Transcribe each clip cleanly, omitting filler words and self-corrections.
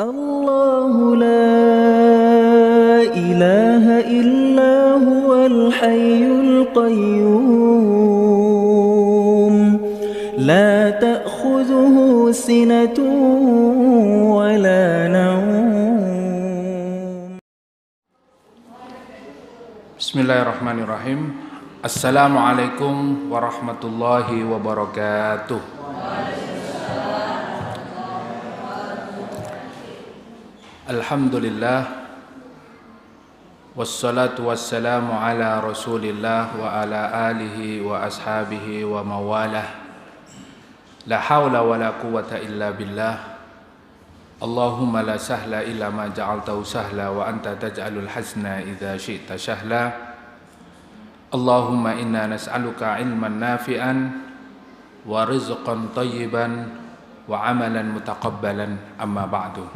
الله لا إله إلا هو الحي القيوم لا تأخذه سنة ولا نوم. Bismillahirrahmanirrahim. Assalamualaikum warahmatullahi wabarakatuh. Alhamdulillah, wassalatu wassalamu ala rasulillah wa ala alihi wa ashabihi wa mawalah. La hawla wa la quwwata illa billah. Allahumma la sahla illa ma ja'altahu sahla wa anta taj'alul hazna idza syi'ta sahla. Allahumma inna nas'aluka ilman nafi'an wa rizqan tayyiban wa amalan mutaqabbalan, amma ba'du.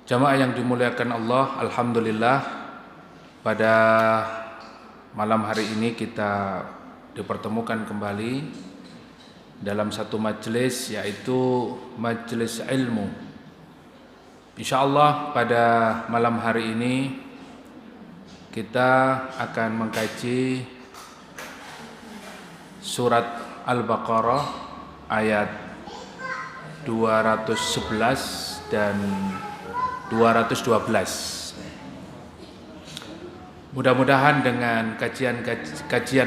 Jamaah yang dimuliakan Allah, alhamdulillah pada malam hari ini kita dipertemukan kembali dalam satu majelis, yaitu majelis ilmu. Insyaallah pada malam hari ini kita akan mengkaji surat Al-Baqarah ayat 211 dan 212. Mudah-mudahan dengan kajian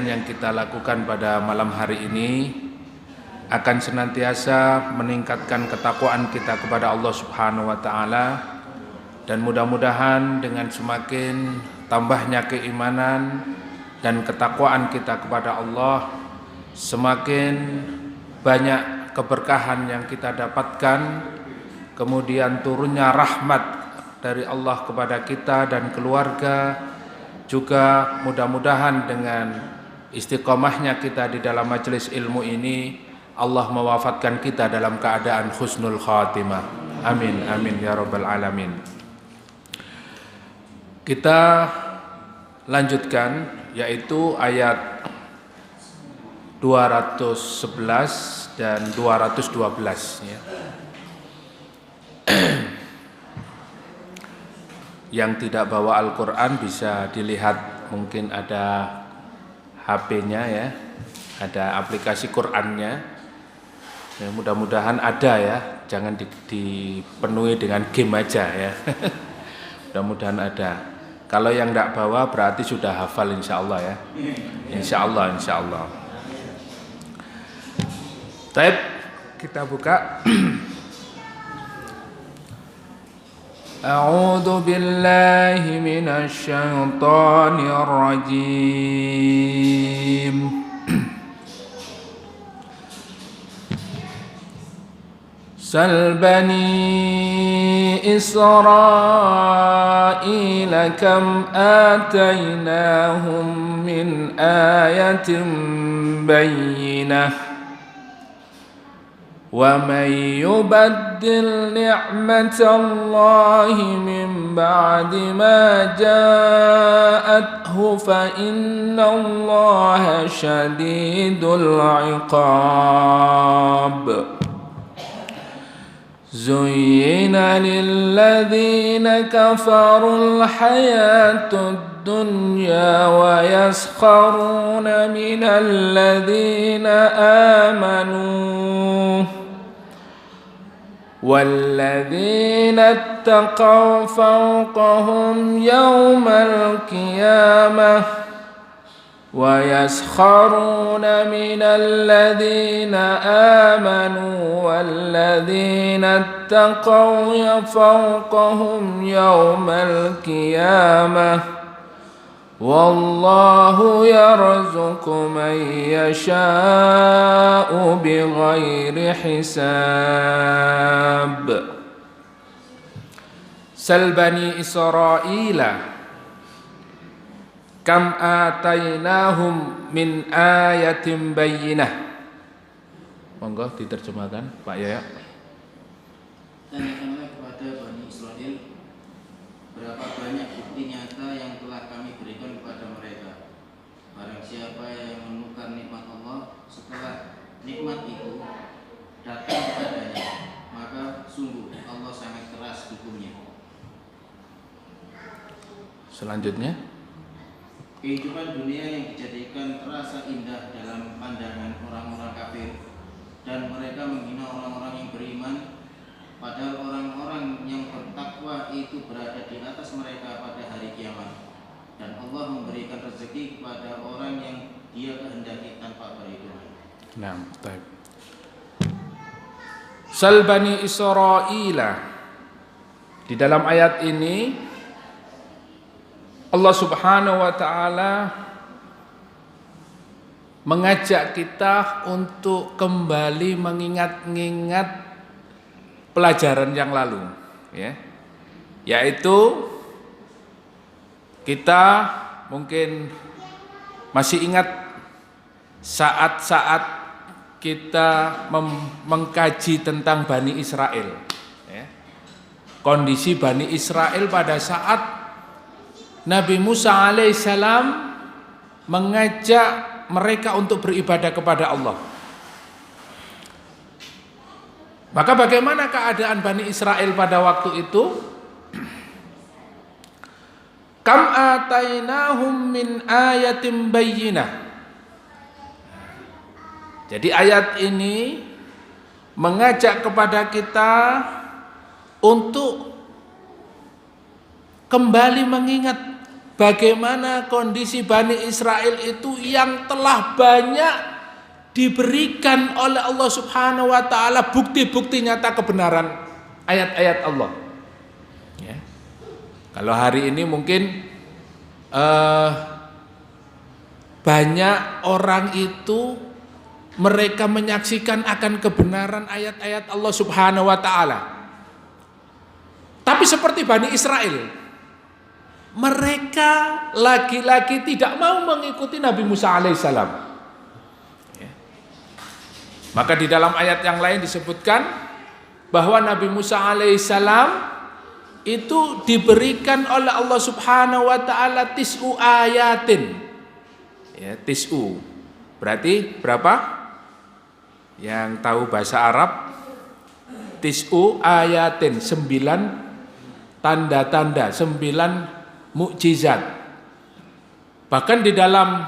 yang kita lakukan pada malam hari ini akan senantiasa meningkatkan ketakwaan kita kepada Allah Subhanahu wa taala, dan mudah-mudahan dengan semakin tambahnya keimanan dan ketakwaan kita kepada Allah, semakin banyak keberkahan yang kita dapatkan, kemudian turunnya rahmat dari Allah kepada kita dan keluarga, juga mudah-mudahan dengan istiqomahnya kita di dalam majelis ilmu ini, Allah mewafatkan kita dalam keadaan husnul khatimah. Amin, amin ya rabbal alamin. Kita lanjutkan, yaitu ayat 211 dan 212 ya. Yang tidak bawa Al-Quran bisa dilihat, mungkin ada HP-nya ya, ada aplikasi Qurannya ya, mudah-mudahan ada ya, jangan dipenuhi dengan game aja ya. Mudah-mudahan ada. Kalau yang tidak bawa berarti sudah hafal insyaallah ya. Insyaallah, insyaallah. Baik, kita buka. A'udzu billahi minasy syaithanir rajim. Sal bani Israila kam atainahum min ayatin bayyinah. وَمَنْ يُبَدِّلْ نِعْمَةَ اللَّهِ مِنْ بَعْدِ مَا جَاءَتْهُ فَإِنَّ اللَّهَ شَدِيدُ الْعِقَابِ. زُيِّنَ لِلَّذِينَ كَفَرُوا الْحَيَاةُ الدُّنْيَا وَيَسْخَرُونَ مِنَ الَّذِينَ آمَنُوا والذين اتقوا فوقهم يوم القيامة ويسخرون من الذين آمنوا والذين اتقوا فوقهم يوم القيامة والله يرزق من يشاء بغير حساب. Sal bani Israila kam atainahum min ayatin bayyinah. Monggo diterjemahkan Pak Yaya. Tanyakanlah kepada Bani Israel, berapa banyak bukti nyata yang telah kami berikan kepada mereka. Barang siapa yang menukar nikmat Allah setelah nikmat itu datang kepadanya, maka Selanjutnya, kehidupan dunia yang dijadikan terasa indah dalam pandangan orang-orang kafir, dan mereka menghina orang-orang yang beriman, padahal orang-orang yang bertakwa itu berada di atas mereka pada hari kiamat, dan Allah memberikan rezeki kepada orang yang Dia kehendaki tanpa perhitungan. nah, baik. Sal Bani Israila. Di dalam ayat ini Allah Subhanahu wa taala mengajak kita untuk kembali mengingat-ingat pelajaran yang lalu, ya. Yaitu kita mungkin masih ingat saat-saat kita mengkaji tentang Bani Israel, ya. Kondisi Bani Israel pada saat Nabi Musa alaihissalam mengajak mereka untuk beribadah kepada Allah. Maka bagaimana keadaan Bani Israel pada waktu itu? Kam atainahum min ayatin bayyinah. Jadi ayat ini mengajak kepada kita untuk kembali mengingat bagaimana kondisi Bani Israel itu yang telah banyak diberikan oleh Allah Subhanahu wa taala bukti-bukti nyata kebenaran ayat-ayat Allah. Ya. Kalau hari ini mungkin banyak orang itu mereka menyaksikan akan kebenaran ayat-ayat Allah Subhanahu wa taala. Tapi seperti Bani Israel, mereka lagi-lagi tidak mau mengikuti Nabi Musa alaihissalam. Ya. Maka di dalam ayat yang lain disebutkan bahwa Nabi Musa alaihissalam itu diberikan oleh Allah Subhanahu wa taala tis'u ayatin. Ya, tis'u. Berarti berapa? Yang tahu bahasa Arab, tis'u ayatin, 9 tanda-tanda, 9 mukjizat. Bahkan di dalam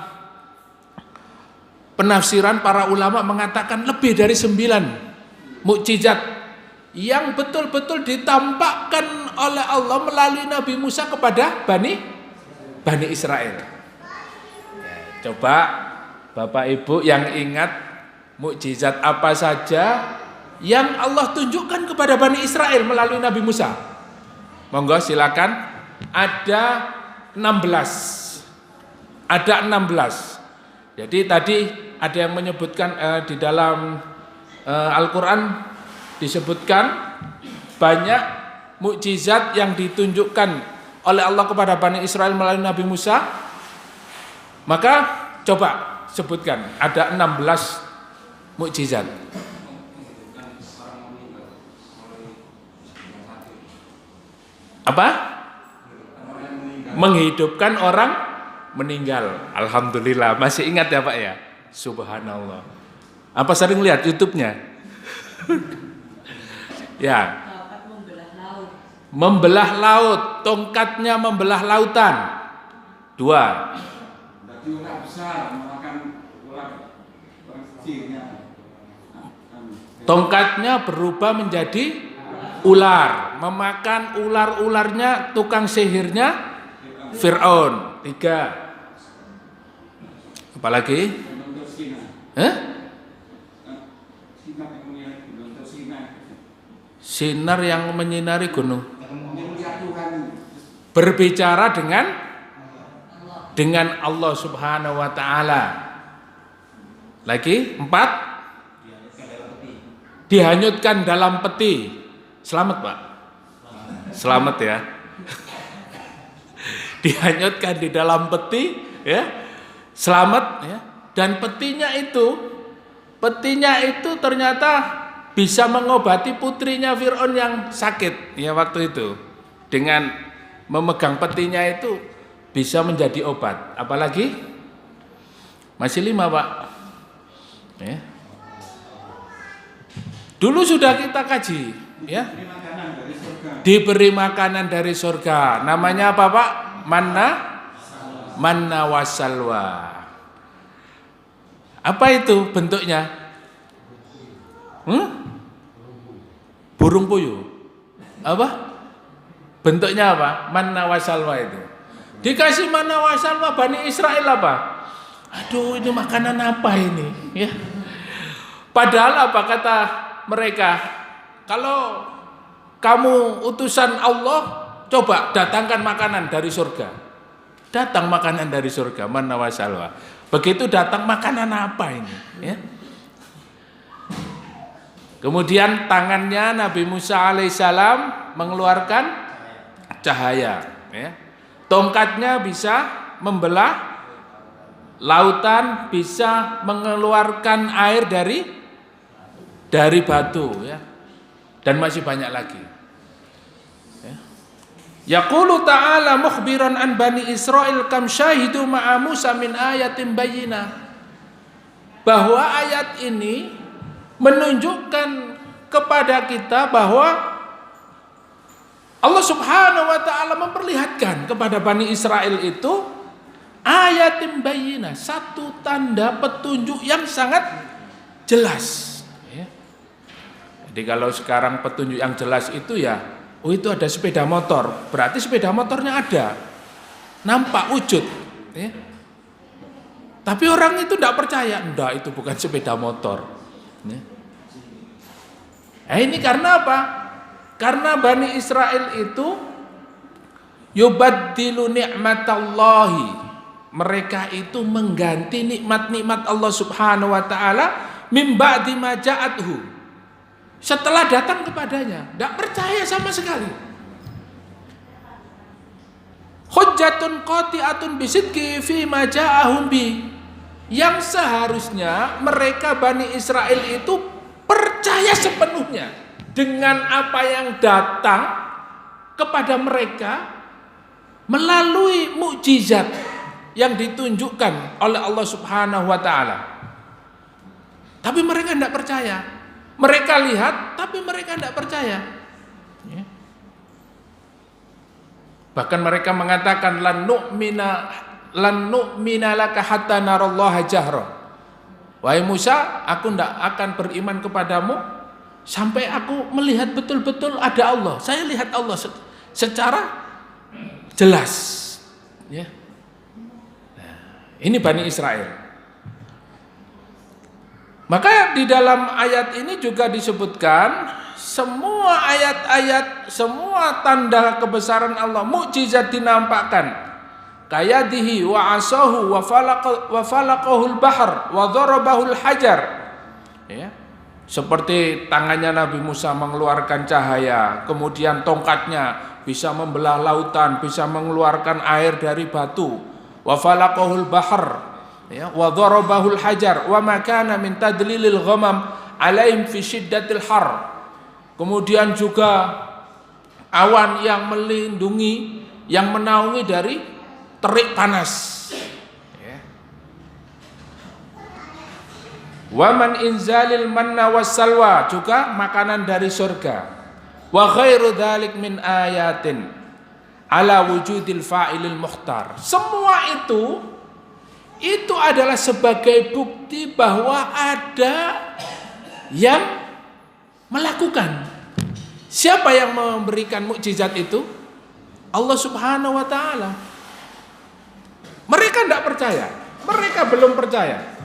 penafsiran para ulama mengatakan lebih dari 9 mukjizat yang betul-betul ditampakkan oleh Allah melalui Nabi Musa kepada Bani Israel. Ya, coba Bapak Ibu yang ingat mukjizat apa saja yang Allah tunjukkan kepada Bani Israel melalui Nabi Musa? Monggo silakan. Ada 16. Ada 16. Jadi tadi ada yang menyebutkan di dalam Al-Qur'an disebutkan banyak mukjizat yang ditunjukkan oleh Allah kepada Bani Israel melalui Nabi Musa. Maka coba sebutkan, ada 16 mukjizat. Apa? Menghidupkan orang meninggal. Alhamdulillah, masih ingat ya Pak ya? Subhanallah. Apa sering lihat YouTube-nya? Ya. Membelah laut, tongkatnya membelah lautan. 2. Tongkatnya berubah menjadi ular, memakan ular-ularnya tukang sihirnya Fir'aun. 3. Apalagi? Sinar yang menyinari gunung. Berbicara dengan Allah Subhanahu wa taala. Lagi 4. Dihanyutkan dalam peti. Selamat Pak. Selamat ya. Dihanyutkan di dalam peti, ya. Selamat ya. Dan petinya itu ternyata bisa mengobati putrinya Fir'aun yang sakit ya waktu itu. Dengan memegang petinya itu bisa menjadi obat. Apalagi? Masih 5 Pak. Ya. Dulu sudah kita kaji, ya. Diberi makanan dari surga. Namanya apa Pak? Manna wasalwa. Apa itu bentuknya? Burung puyuh. Apa? Bentuknya apa? Manna wasalwa itu. Dikasih manna wasalwa Bani Israel apa? Aduh, ini makanan apa ini? Ya. Padahal apa kata mereka? Kalau kamu utusan Allah, coba datangkan makanan dari surga. Datang makanan dari surga, manna wa salwa. Begitu datang makanan apa ini? Ya. Kemudian tangannya Nabi Musa alaihissalam mengeluarkan cahaya. Ya. Tongkatnya bisa membelah lautan, bisa mengeluarkan air dari batu. Ya. Dan masih banyak lagi. Yaqulu ta'ala mukhbiran an Bani Israel kam syahidu ma'a Musa min ayatin bayyinah. Bahwa ayat ini menunjukkan kepada kita bahwa Allah Subhanahu wa taala memperlihatkan kepada Bani Israel itu ayatin bayyinah, satu tanda petunjuk yang sangat jelas. Jadi kalau sekarang petunjuk yang jelas itu ya, oh itu ada sepeda motor, berarti sepeda motornya ada, nampak wujud. Ya. Tapi orang itu tidak percaya, enggak itu bukan sepeda motor. Ya. Ini karena apa? Karena Bani Israel itu yubaddilu ni'matallahi, mereka itu mengganti nikmat-nikmat Allah Subhanahu wa taala min ba'di ma ja'athu, setelah datang kepadanya, tidak percaya sama sekali. Hujjatun qati'atun bisidqi fi ma ja'ahum bi, yang seharusnya mereka Bani Israel itu percaya sepenuhnya dengan apa yang datang kepada mereka melalui mukjizat yang ditunjukkan oleh Allah Subhanahu wa taala. Tapi mereka tidak percaya. Mereka lihat, tapi mereka tidak percaya. Ya. Bahkan mereka mengatakan lan nu'mina laka hatta narallaha jahra. Wahai Musa, aku tidak akan beriman kepadamu sampai aku melihat betul-betul ada Allah. Saya lihat Allah secara jelas. Ya. Nah, ini Bani Israel. Maka di dalam ayat ini juga disebutkan semua ayat-ayat, semua tanda kebesaran Allah, mukjizat dinampakkan. Kayadihi wa asahu wa falaqahul bahr wa darabahul hajar. Ya. Seperti tangannya Nabi Musa mengeluarkan cahaya, kemudian tongkatnya bisa membelah lautan, bisa mengeluarkan air dari batu. Wa falaqahul bahr, ya, wa darabahul hajar wa ma kana min tadlilil ghamam alaihim fi syiddatil har. Kemudian juga awan yang melindungi, yang menaungi dari terik panas. Ya. Wa man inzalil manna wassalwa, juga makanan dari surga. Wa khairu dzalik min ayatin ala wujudil fa'ilil mukhtar. Semua itu adalah sebagai bukti bahwa ada yang melakukan. Siapa yang memberikan mukjizat itu? Allah Subhanahu wa taala. Mereka tidak percaya, mereka belum percaya.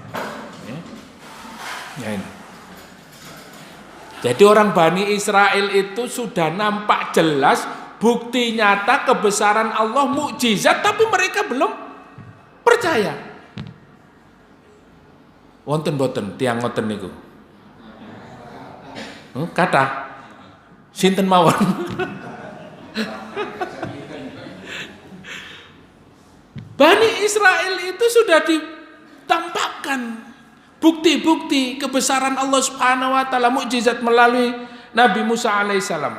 Ya ini. Jadi orang Bani Israel itu sudah nampak jelas bukti nyata kebesaran Allah, mukjizat, tapi mereka belum percaya. Wonten boten tiang ngoten niku. Kata sinten mawon. Bani Israel itu sudah ditampakkan bukti-bukti kebesaran Allah Subhanahu wa taala, mukjizat melalui Nabi Musa alaihissalam.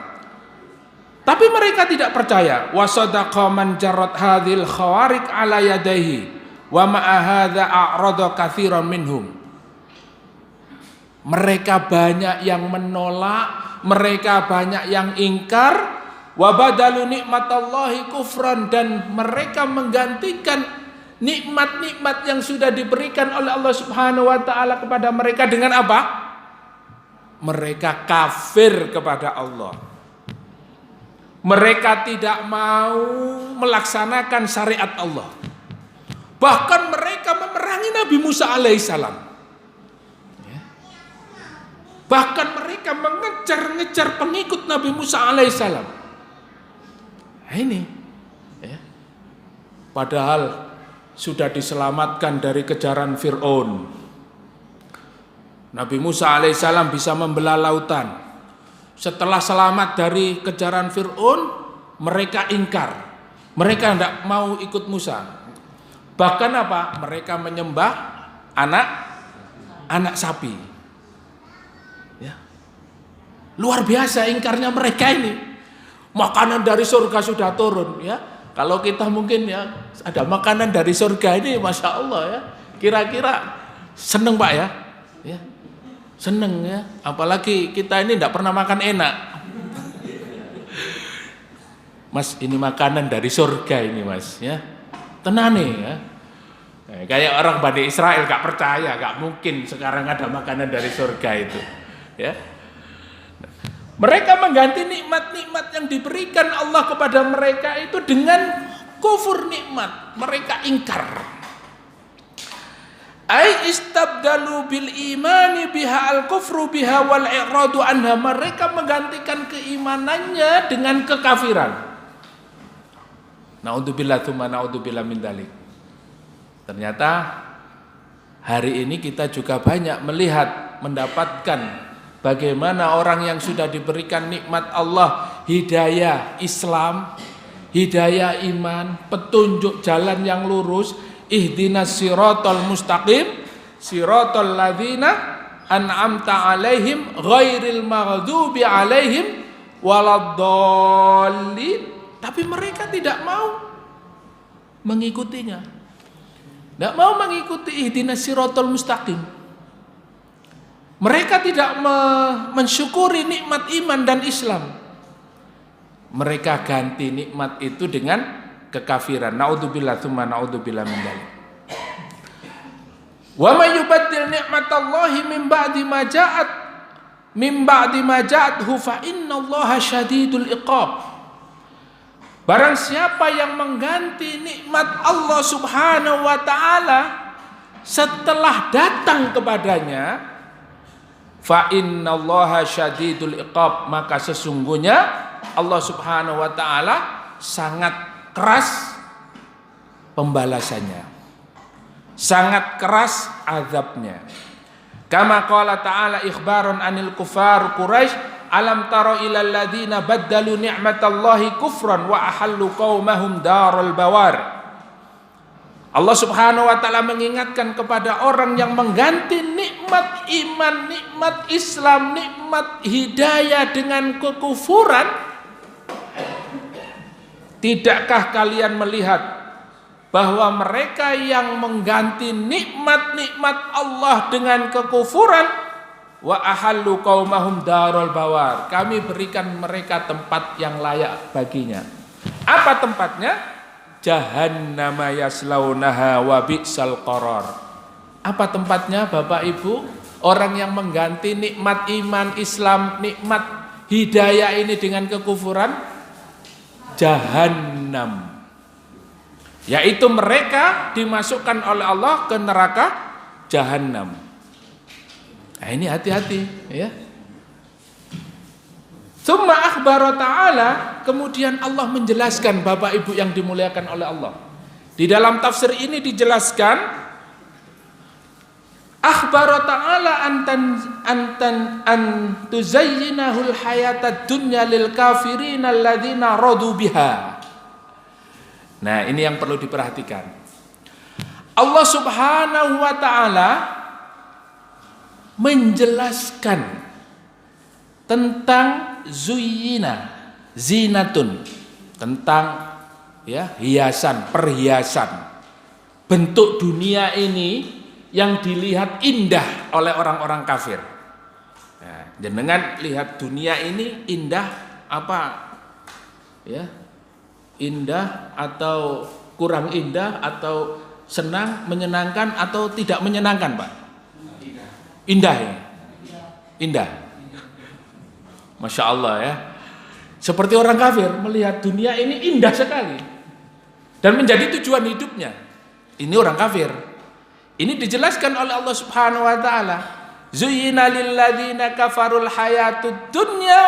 Tapi mereka tidak percaya. Wa sadaqa man jarrat hadhil khawariq ala yadayhi wa ma'a hadza a'rada katsiran minhum. Mereka banyak yang menolak, mereka banyak yang ingkar, Wa badalu nikmatallahi kufran, dan mereka menggantikan nikmat-nikmat yang sudah diberikan oleh Allah Subhanahu wa taala kepada mereka dengan apa? Mereka kafir kepada Allah. Mereka tidak mau melaksanakan syariat Allah. Bahkan mereka memerangi Nabi Musa alaihissalam. Bahkan mereka mengejar-ngejar pengikut Nabi Musa alaihissalam. Nah ini, padahal sudah diselamatkan dari kejaran Fir'aun. Nabi Musa alaihissalam bisa membelah lautan. Setelah selamat dari kejaran Fir'aun, mereka ingkar. Mereka tidak mau ikut Musa. Bahkan apa? Mereka menyembah anak sapi. Ya. Luar biasa ingkarnya mereka ini. Makanan dari surga sudah turun, ya. Kalau kita mungkin ya ada makanan dari surga ini, masya Allah ya. Kira-kira seneng Pak ya, ya. Seneng ya. Apalagi kita ini tidak pernah makan enak. Mas, ini makanan dari surga ini Mas, ya. Tenane ya. Kayak orang Bani Israel gak percaya, gak mungkin sekarang ada makanan dari surga itu, ya. Mereka mengganti nikmat-nikmat yang diberikan Allah kepada mereka itu dengan kufur nikmat. Mereka ingkar. Ai istabdalu bil imani biha al kufru biha wal i'radu anha. Mereka menggantikan keimanannya dengan kekafiran. Naudzubillah tsumma naudzubillah min dzalik. Ternyata hari ini kita juga banyak melihat, mendapatkan bagaimana orang yang sudah diberikan nikmat Allah, hidayah Islam, hidayah iman, petunjuk jalan yang lurus, ihdinas siratal mustaqim, siratal ladzina an'amta alaihim ghairil maghdubi alaihim waladdallin. Tapi mereka tidak mau mengikutinya. Tidak mau mengikuti ihdinas siratal mustaqim. Mereka tidak mensyukuri nikmat iman dan Islam. Mereka ganti nikmat itu dengan kekafiran. Naudzubillah tsumma naudzubillah min dzalik. Wa may yubaddil ni'matallahi min ba'di ma ja'athu fa innallaha syadidul iqab. Barang siapa yang mengganti nikmat Allah Subhanahu wa taala setelah datang kepadanya, fa innallaha syadidul iqab, maka sesungguhnya Allah Subhanahu wa taala sangat keras pembalasannya, sangat keras azabnya. Kama qala ta'ala ikhbaran anil kufar Quraisy, alam taro ilal ladzina baddalu ni'matallahi kufran wa ahallu qaumahum daral bawar. Allah Subhanahu wa taala mengingatkan kepada orang yang mengganti nikmat iman, nikmat Islam, nikmat hidayah dengan kekufuran. Tidakkah kalian melihat bahwa mereka yang mengganti nikmat-nikmat Allah dengan kekufuran, wa ahallu qaumahum darul bawar, kami berikan mereka tempat yang layak baginya. Apa tempatnya? Jahannama yaslaunaha wa bi'sal qarar. Apa tempatnya Bapak Ibu? Orang yang mengganti nikmat iman Islam, nikmat hidayah ini dengan kekufuran, Jahannam. Yaitu mereka dimasukkan oleh Allah ke neraka Jahannam. Nah, ini hati-hati ya. Tsumma akhbara ta'ala, kemudian Allah menjelaskan Bapak Ibu yang dimuliakan oleh Allah. Di dalam tafsir ini dijelaskan akhbara ta'ala an tuzayyinahul hayatad dunya lil kafirin alladzina radu biha. Nah, ini yang perlu diperhatikan. Allah Subhanahu wa taala menjelaskan tentang zinatun, tentang ya hiasan, perhiasan. Bentuk dunia ini yang dilihat indah oleh orang-orang kafir. Nah, jenengan lihat dunia ini indah apa? Ya. Indah atau kurang indah atau senang, menyenangkan atau tidak menyenangkan, Pak? Indah ya. Indah. Masya Allah ya. Seperti orang kafir melihat dunia ini indah sekali dan menjadi tujuan hidupnya. Ini orang kafir. Ini dijelaskan oleh Allah Subhanahu wa taala. Zuyyina lil ladzina kafarul hayatud dunya.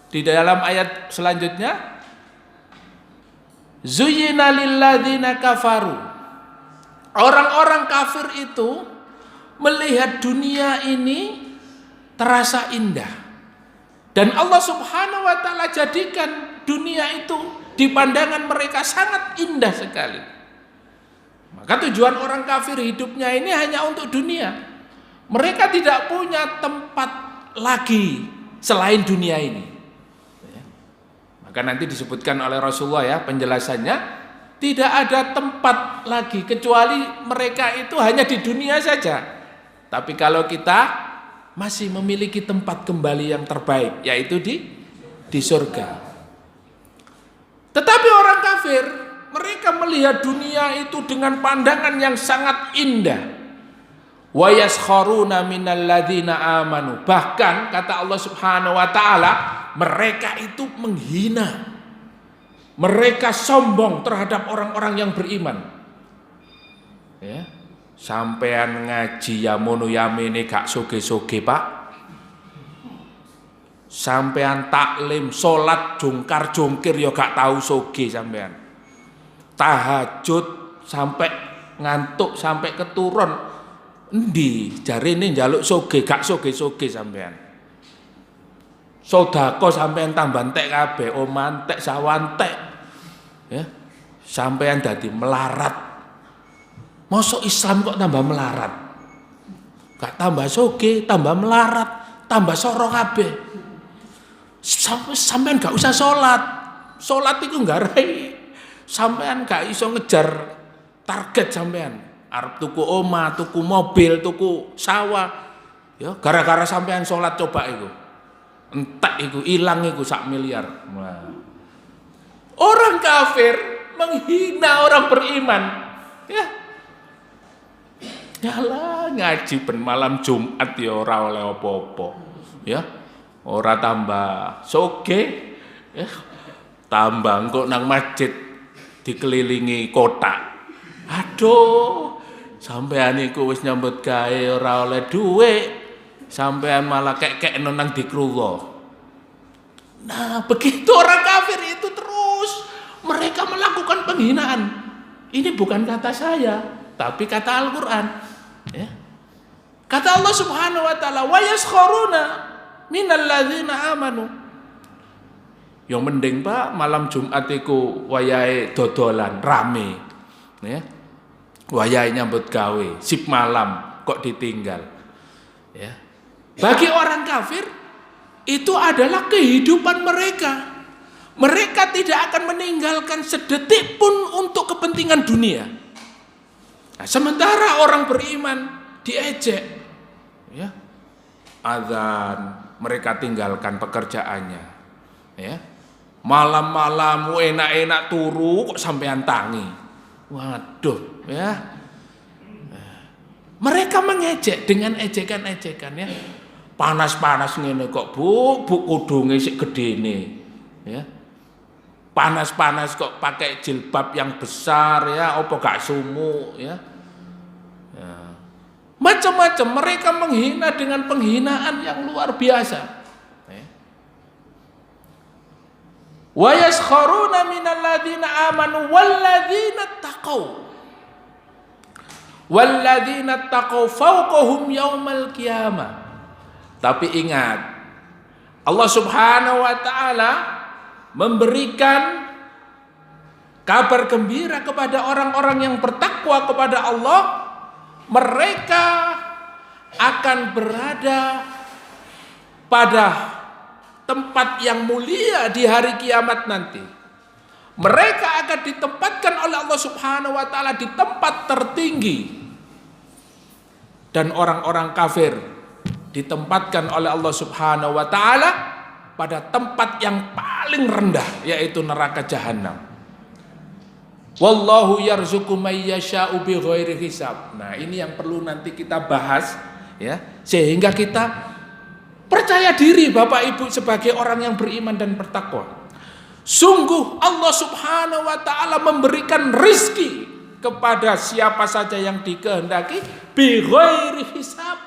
Di dalam ayat selanjutnya, zuyyina lil ladzina kafaru. Orang-orang kafir itu melihat dunia ini terasa indah. Dan Allah Subhanahu wa taala jadikan dunia itu di pandangan mereka sangat indah sekali. Maka tujuan orang kafir hidupnya ini hanya untuk dunia. Mereka tidak punya tempat lagi selain dunia ini. Maka nanti disebutkan oleh Rasulullah ya penjelasannya, tidak ada tempat lagi kecuali mereka itu hanya di dunia saja. Tapi kalau kita masih memiliki tempat kembali yang terbaik, yaitu di surga. Tetapi orang kafir, mereka melihat dunia itu dengan pandangan yang sangat indah. Wa yaskharuna minal ladzina amanu. Bahkan kata Allah Subhanahu wa taala, mereka itu menghina. Mereka sombong terhadap orang-orang yang beriman. Ya. Sampean ngaji ya mono yamene gak soge-soge, Pak. Sampean taklim salat jongkar-jongkir ya gak tahu soge sampean. Tahajud sampai ngantuk sampai keturun endi jarine njaluk soge gak soge-soge sampean. Sedekah sampean tambah entek kabeh, omah entek sawah entek. Ya. Sampean dadi melarat. Mosok Islam kok tambah melarat? Gak tambah soge, tambah melarat, tambah soro kabeh. Sampean gak usah sholat. Sholat itu nggarai. Sampean gak iso ngejar target sampean. Arep tuku omah, tuku mobil, tuku sawah. Ya, gara-gara sampean sholat coba iku. Entek iku ilang iku 1 miliar. Nah. Orang kafir menghina orang beriman. Ya. Yalah ngaji ben malam Jumat ya ora oleh apa-apa. Ya. Ora tambah soge, ya. Tambah engko nang masjid dikelilingi kotak. Aduh, sampean iku wis nyambut gawe ora oleh dhuwit. Sampean malah kek-kek nang dikrullah. Nah, begitu orang kafir itu terus mereka melakukan penghinaan. Ini bukan kata saya, tapi kata Al-Qur'an. Ya. Kata Allah Subhanahu wa taala, "Wa yaskharuna minal ladzina amanu." Yang mending Pak, malam Jumat iku wayahe dodolan rame. Ya. Wayahe nyambut gawe, sip malam kok ditinggal. Ya. Bagi orang kafir itu adalah kehidupan mereka. Mereka tidak akan meninggalkan sedetik pun untuk kepentingan dunia. Nah, sementara orang beriman diejek, ya, azan, mereka tinggalkan pekerjaannya, ya, malam-malam enak-enak turu kok sampean tangi, waduh, ya, mereka mengejek dengan ejekan-ejekan, ya, panas-panas ngene kok bu kudunge sik gedene, ya, panas-panas kok pakai jilbab yang besar, ya, opo gak sumu, ya. Macam-macam mereka menghina dengan penghinaan yang luar biasa. Wa yaskharuna minal ladzina amanu wal ladzina taqau. Wal ladzina taqau fawqahum yaumal qiyamah. Tapi ingat, Allah Subhanahu wa taala memberikan kabar gembira kepada orang-orang yang bertakwa kepada Allah. Mereka akan berada pada tempat yang mulia di hari kiamat nanti. Mereka akan ditempatkan oleh Allah Subhanahu wa taala di tempat tertinggi. Dan orang-orang kafir ditempatkan oleh Allah Subhanahu wa taala pada tempat yang paling rendah, yaitu neraka jahanam. Wallahu yarzuqu may yasha'u bighairi hisab. Nah, ini yang perlu nanti kita bahas ya, sehingga kita percaya diri Bapak Ibu sebagai orang yang beriman dan bertakwa. Sungguh Allah Subhanahu wa taala memberikan rizki kepada siapa saja yang dikehendaki bighairi hisab.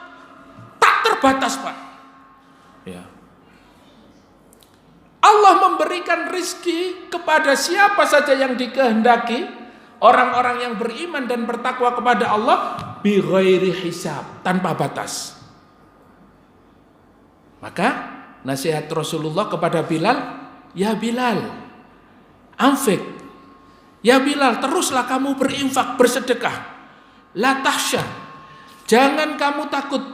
Tak terbatas, Pak. Ya. Allah memberikan rizki kepada siapa saja yang dikehendaki, orang-orang yang beriman dan bertakwa kepada Allah bighairi hisab, tanpa batas. Maka nasihat Rasulullah kepada Bilal, ya Bilal, anfik. Ya Bilal, teruslah kamu berinfak, bersedekah. La tahsya, jangan kamu takut.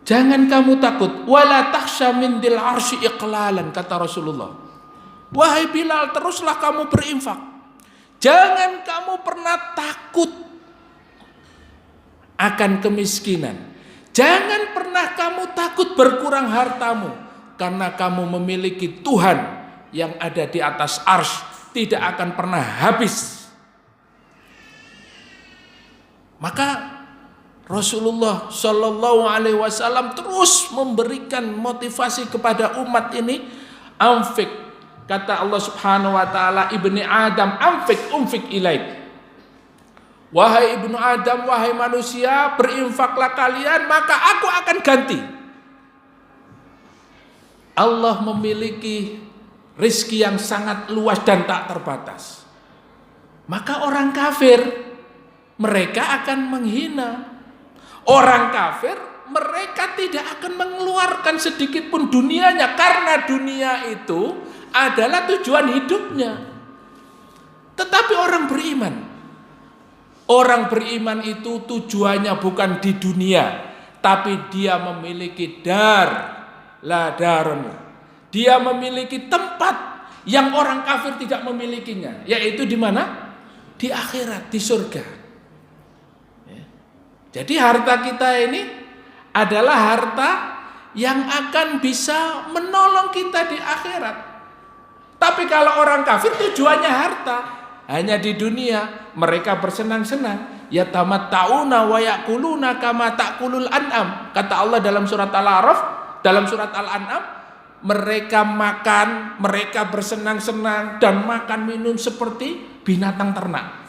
Jangan kamu takut. Wala tahsya min dil arsy iqlalan, kata Rasulullah. Wahai Bilal, teruslah kamu berinfak. Jangan kamu pernah takut akan kemiskinan. Jangan pernah kamu takut berkurang hartamu, karena kamu memiliki Tuhan yang ada di atas arsy, tidak akan pernah habis. Maka Rasulullah Shallallahu Alaihi Wasallam terus memberikan motivasi kepada umat ini. Anfik, kata Allah Subhanahu Wa Taala, ibni Adam, anfik umfik ilaik. Wahai ibnu Adam, wahai manusia, berinfaklah kalian, maka aku akan ganti. Allah memiliki rizki yang sangat luas dan tak terbatas. Maka orang kafir, mereka akan menghina. Orang kafir, mereka tidak akan mengeluarkan sedikit pun dunianya, karena dunia itu adalah tujuan hidupnya. Tetapi orang beriman itu tujuannya bukan di dunia, tapi dia memiliki la darun. Dia memiliki tempat yang orang kafir tidak memilikinya, yaitu di mana? Di akhirat, di surga. Jadi harta kita ini adalah harta yang akan bisa menolong kita di akhirat. Tapi kalau orang kafir tujuannya harta, hanya di dunia mereka bersenang-senang. Yatamatta'una wa ya'kuluna kama ta'kulul an'am. Kata Allah dalam surat Al-A'raf, dalam surat Al-An'am, mereka makan, mereka bersenang-senang dan makan minum seperti binatang ternak.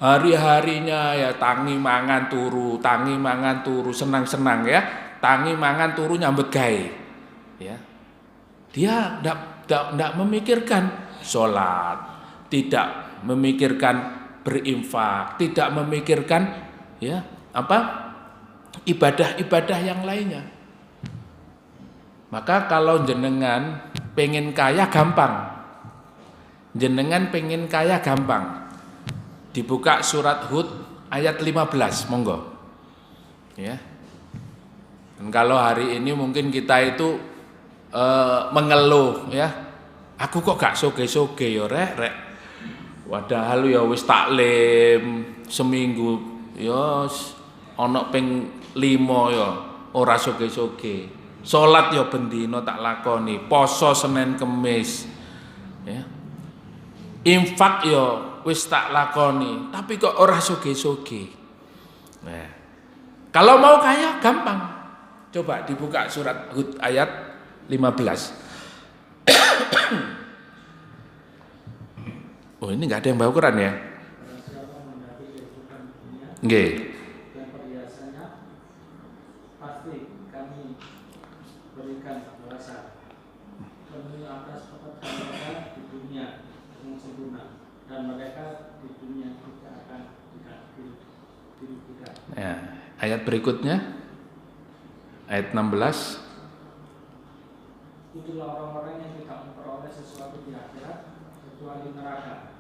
Hari-harinya ya tangi mangan turu, senang-senang ya, tangi mangan turu nyambut gawe. Ya. Dia tidak memikirkan sholat, tidak memikirkan berinfak, tidak memikirkan ya ibadah-ibadah yang lainnya. Maka kalau jenengan pengen kaya gampang. Dibuka surat Hud ayat 15, monggo. Ya. Dan kalau hari ini mungkin kita itu mengeluh ya. Aku kok gak soge-soge ya rek. Padahal ya wis taklim seminggu ya ana ping 5 ya ora soge-soge. Salat ya bendina tak lakoni, poso Senin Kemis. Ya. Infak ya wis tak lakoni, tapi kok ora soge-soge. Nah, kalau mau kaya gampang. Coba dibuka surat Hud ayat 15. Oh, ini enggak ada yang bawa Quran ya? Nggih. Pasti kami berikan balasan demi atas pekerjaan di dunia dengan sempurna, dan mereka di dunia tidak akan dirugikan. Ya, ayat berikutnya ayat 16. Itulah orang-orang yang tidak memperoleh sesuatu di akhirat kecuali neraka,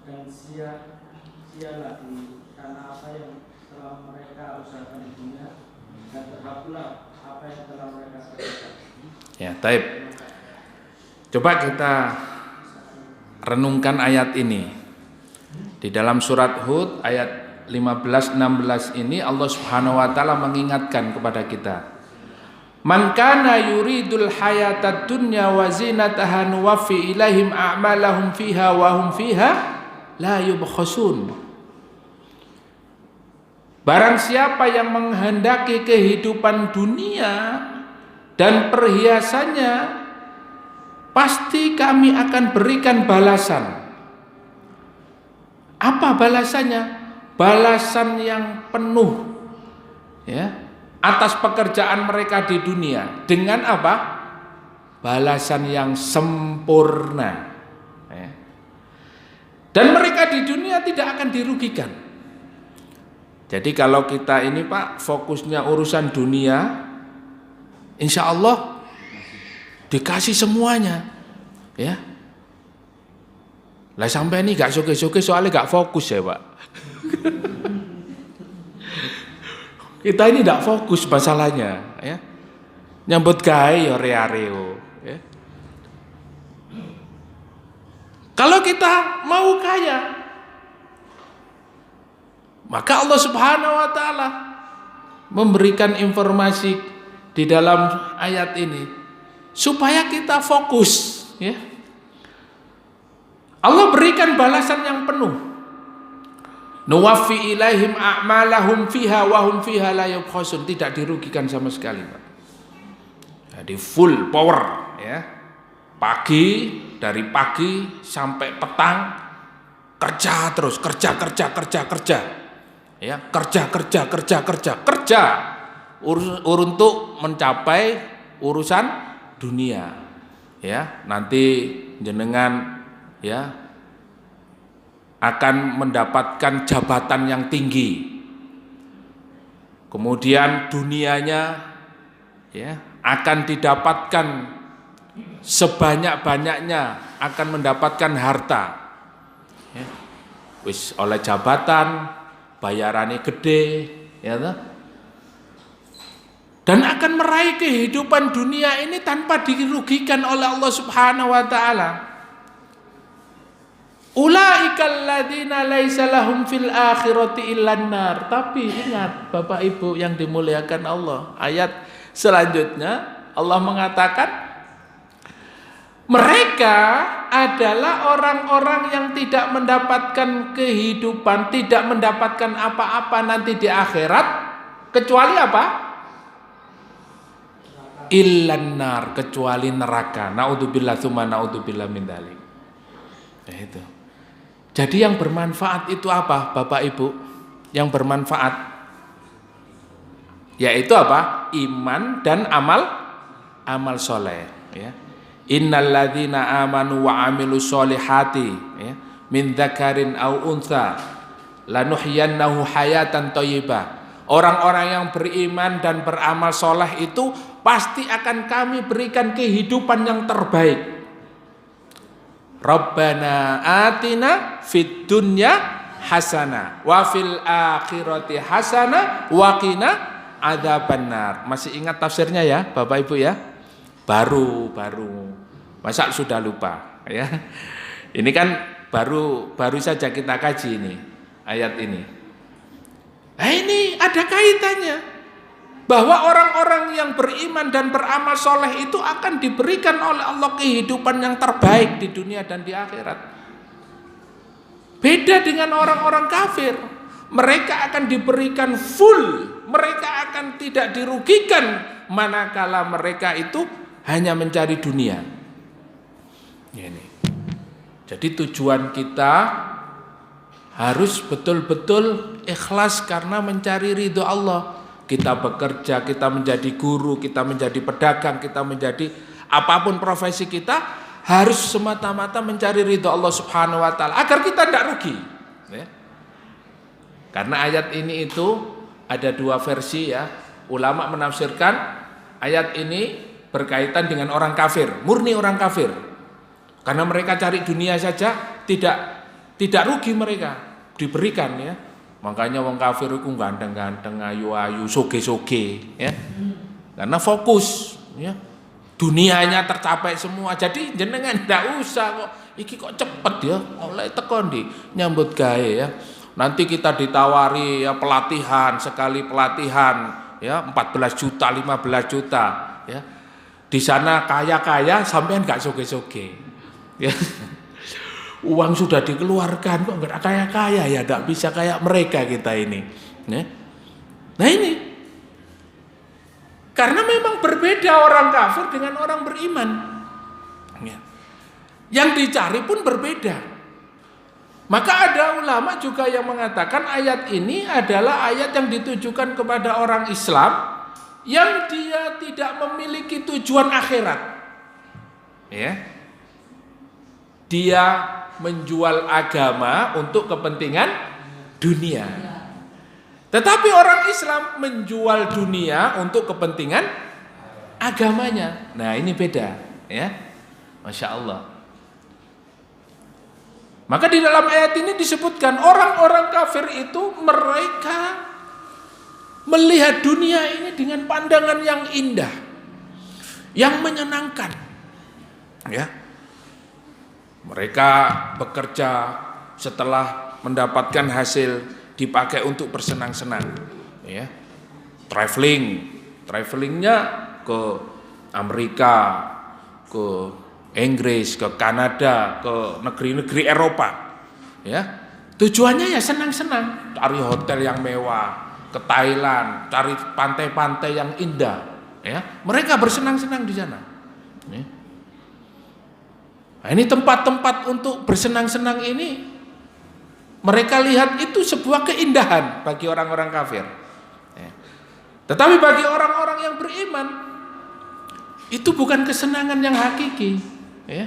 dan sia-sialah di karena apa yang telah mereka usahakan di dunia, dan terhapuslah apa yang telah mereka kerjakan. Ya, taib. Coba kita renungkan ayat ini. Di dalam surat Hud ayat 15-16 ini Allah Subhanahu wa taala mengingatkan kepada kita Man kana yuridul hayatad dunya wa zinataha nuwaffi ilaihim a'malahum fiha wa hum fiha la yubkhasun. Barang siapa yang menghendaki kehidupan dunia dan perhiasannya, pasti kami akan berikan balasan. Apa balasannya? Balasan yang penuh, ya, atas pekerjaan mereka di dunia. Dengan apa? Balasan yang sempurna, ya. Dan mereka di dunia tidak akan dirugikan. Jadi kalau kita ini Pak fokusnya urusan dunia, insya Allah dikasih semuanya, ya. Lah sampai ini gak suke-suke soalnya gak fokus ya Pak. Kita ini gak fokus masalahnya, ya. Nyambut gawe ya reo, ya. Kalau kita mau kaya, maka Allah Subhanahu wa taala memberikan informasi di dalam ayat ini supaya kita fokus, ya. Allah berikan balasan yang penuh. Nuwaffi ilaihim a'malahum fiha wa hum fiha la yubkhasun, tidak dirugikan sama sekali, Pak. Jadi full power, ya. Dari pagi sampai petang kerja terus, kerja. Ya, kerja untuk mencapai urusan dunia. Ya, nanti jenengan ya akan mendapatkan jabatan yang tinggi. Kemudian dunianya ya akan didapatkan sebanyak-banyaknya, akan mendapatkan harta. Ya. Wis oleh jabatan, bayarannya gede, ya toh? Dan akan meraih kehidupan dunia ini tanpa dirugikan oleh Allah Subhanahu wa taala. Ulaikal ladzina laisa lahum fil akhirati illan nar. Tapi ingat Bapak Ibu yang dimuliakan Allah, ayat selanjutnya Allah mengatakan mereka adalah orang-orang yang tidak mendapatkan kehidupan, tidak mendapatkan apa-apa nanti di akhirat kecuali apa? Illan nar, kecuali neraka. Naudzubillah tsumma naudzubillah min dzalik. Ya itu. Jadi yang bermanfaat itu apa, Bapak Ibu? Yang bermanfaat yaitu apa? Iman dan amal soleh, ya. Innalladzina amanu wa amilus solihati, ya, min dzakarin aw untha lanuhyiyannahu hayatan thayyibah. Orang-orang yang beriman dan beramal soleh itu pasti akan kami berikan kehidupan yang terbaik. Rabbana atina fid dunya hasanah wa fil akhirati hasanah wa qina adzabannar. Masih ingat tafsirnya ya Bapak Ibu ya? Baru. Masa sudah lupa ya? Ini kan baru saja kita kaji ini ayat ini. Nah, ini ada kaitannya bahwa orang-orang yang beriman dan beramal soleh itu akan diberikan oleh Allah kehidupan yang terbaik di dunia dan di akhirat. Beda dengan orang-orang kafir, mereka akan diberikan full, mereka akan tidak dirugikan manakala mereka itu hanya mencari dunia. Ini. Jadi tujuan kita harus betul-betul ikhlas karena mencari ridho Allah. Kita bekerja, kita menjadi guru, kita menjadi pedagang, kita menjadi apapun profesi kita harus semata-mata mencari ridho Allah Subhanahu wa taala agar kita tidak rugi, ya. Karena ayat ini itu ada dua versi ya. Ulama menafsirkan ayat ini berkaitan dengan orang kafir, murni orang kafir. Karena mereka cari dunia saja tidak rugi mereka, diberikan ya. Makanya wong kafir itu ganteng-ganteng, ayu-ayu, soge-soge, ya. Karena fokus, ya. Dunianya tercapai semua. Jadi jenengan ndak usah kok. Iki kok cepet ya, mulai tekon di nyambut gawe ya. Nanti kita ditawari ya pelatihan, sekali pelatihan ya 14 juta, 15 juta. ya. Di sana kaya-kaya sampean gak soge-soge. Ya. Uang sudah dikeluarkan kok enggak kaya-kaya ya, enggak bisa kayak mereka kita ini. Ya. Nah ini. Karena memang berbeda orang kafir dengan orang beriman. Ya. Yang dicari pun berbeda. Maka ada ulama juga yang mengatakan ayat ini adalah ayat yang ditujukan kepada orang Islam yang dia tidak memiliki tujuan akhirat. Ya. Dia menjual agama untuk kepentingan dunia. Tetapi orang Islam menjual dunia untuk kepentingan agamanya. Nah, ini beda, ya. Masya Allah. Maka di dalam ayat ini disebutkan orang-orang kafir itu mereka melihat dunia ini dengan pandangan yang indah, yang menyenangkan. Ya. Mereka bekerja setelah mendapatkan hasil dipakai untuk bersenang-senang, ya. Travelingnya ke Amerika, ke Inggris, ke Kanada, ke negeri-negeri Eropa, ya. Tujuannya ya senang-senang, cari hotel yang mewah, ke Thailand, cari pantai-pantai yang indah, ya. Mereka bersenang-senang di sana. Ya. Nah, ini tempat-tempat untuk bersenang-senang ini mereka lihat itu sebuah keindahan bagi orang-orang kafir. Ya. Tetapi bagi orang-orang yang beriman itu bukan kesenangan yang hakiki. Ya.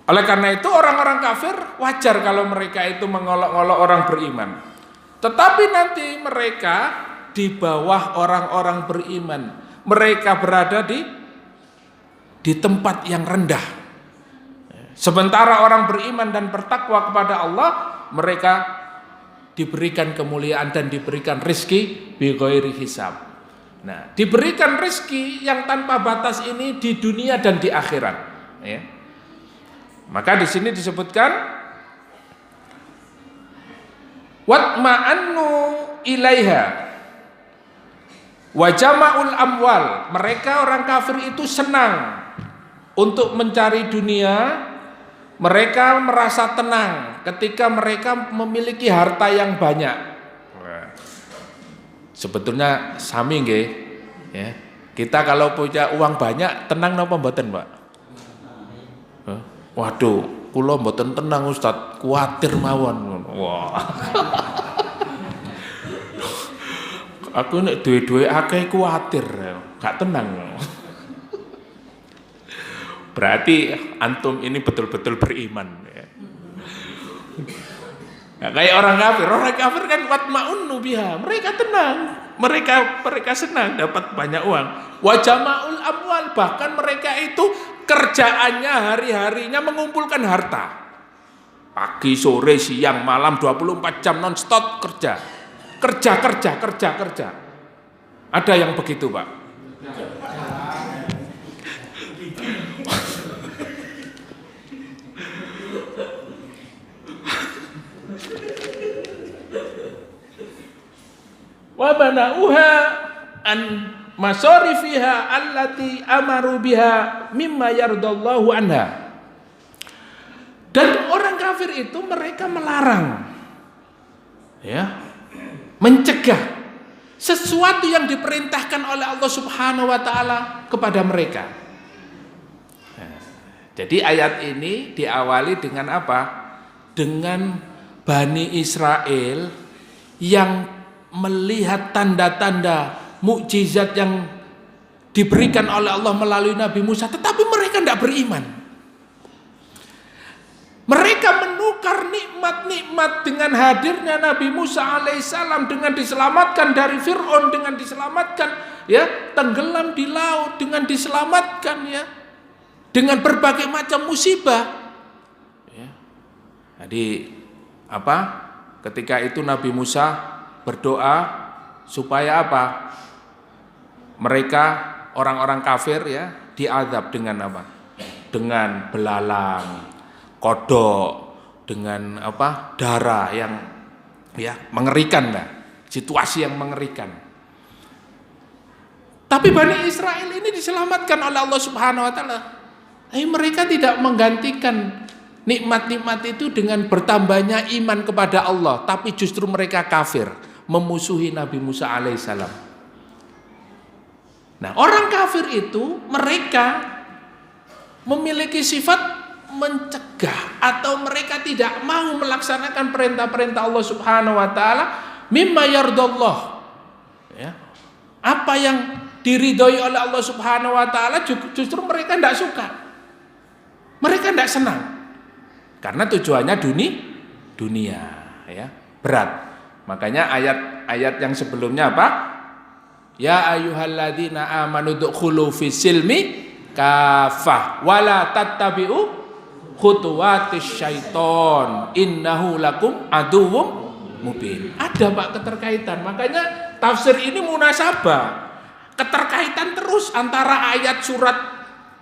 Oleh karena itu orang-orang kafir wajar kalau mereka itu mengolok-olok orang beriman. Tetapi nanti mereka di bawah orang-orang beriman, mereka berada di tempat yang rendah. Sementara orang beriman dan bertakwa kepada Allah, mereka diberikan kemuliaan dan diberikan rezeki bi ghairi hisab. Nah, diberikan rezeki yang tanpa batas ini di dunia dan di akhirat, ya. Maka di sini disebutkan watma'annu ilaiha wa jama'ul amwal. Mereka orang kafir itu senang untuk mencari dunia. Mereka merasa tenang ketika mereka memiliki harta yang banyak. Sebetulnya sami nggih, ya. Kita kalau punya uang banyak tenang napa mboten, Pak? Waduh, kula mboten tenang Ustaz, kuatir mawon. Wah. Aku nek duwe-duwe akeh kuatir, gak tenang. Berarti antum ini betul-betul beriman, ya. Nah, kayak orang kafir kan watma'unnu biha, mereka tenang, mereka senang dapat banyak uang. Wa jama'ul amwal, bahkan mereka itu kerjaannya hari-harinya mengumpulkan harta. Pagi, sore, siang, malam 24 jam non-stop kerja. Kerja. Ada yang begitu, Pak? Wa banauha an masarifiha allati amaru biha mimma yardallahu anha. Dan orang kafir itu mereka melarang, ya, mencegah sesuatu yang diperintahkan oleh Allah Subhanahu wa taala kepada mereka. Jadi ayat ini diawali dengan apa? Dengan Bani Israel yang melihat tanda-tanda mukjizat yang diberikan oleh Allah melalui Nabi Musa, tetapi mereka tidak beriman. Mereka menukar nikmat-nikmat dengan hadirnya Nabi Musa alaihissalam, dengan diselamatkan dari Fir'aun, dengan diselamatkan, ya, tenggelam di laut, dengan diselamatkan, ya, dengan berbagai macam musibah. Ya. Jadi apa? Ketika itu Nabi Musa berdoa supaya apa? Mereka orang-orang kafir, ya, diazab dengan apa? Dengan belalang, kodok, dengan apa? Darah yang, ya, mengerikan lah, situasi yang mengerikan. Tapi Bani Israel ini diselamatkan oleh Allah Subhanahu wa taala. Mereka tidak menggantikan nikmat-nikmat itu dengan bertambahnya iman kepada Allah, tapi justru mereka kafir, memusuhi Nabi Musa alaihissalam. Nah, orang kafir itu mereka memiliki sifat mencegah atau mereka tidak mau melaksanakan perintah-perintah Allah Subhanahu wa taala mimma yardallah. Ya. Apa yang diridhoi oleh Allah Subhanahu wa taala justru mereka tidak suka. Mereka tidak senang. Karena tujuannya dunia, ya. Berat. Makanya ayat-ayat yang sebelumnya apa? Ya ayyuhalladzina amanu dukhulu fis silmi kafah wala tattabi'u khutuwatis syaiton innahu lakum aduwwum mubin. Ada Pak keterkaitan. Makanya tafsir ini munasabah. Keterkaitan terus antara ayat surat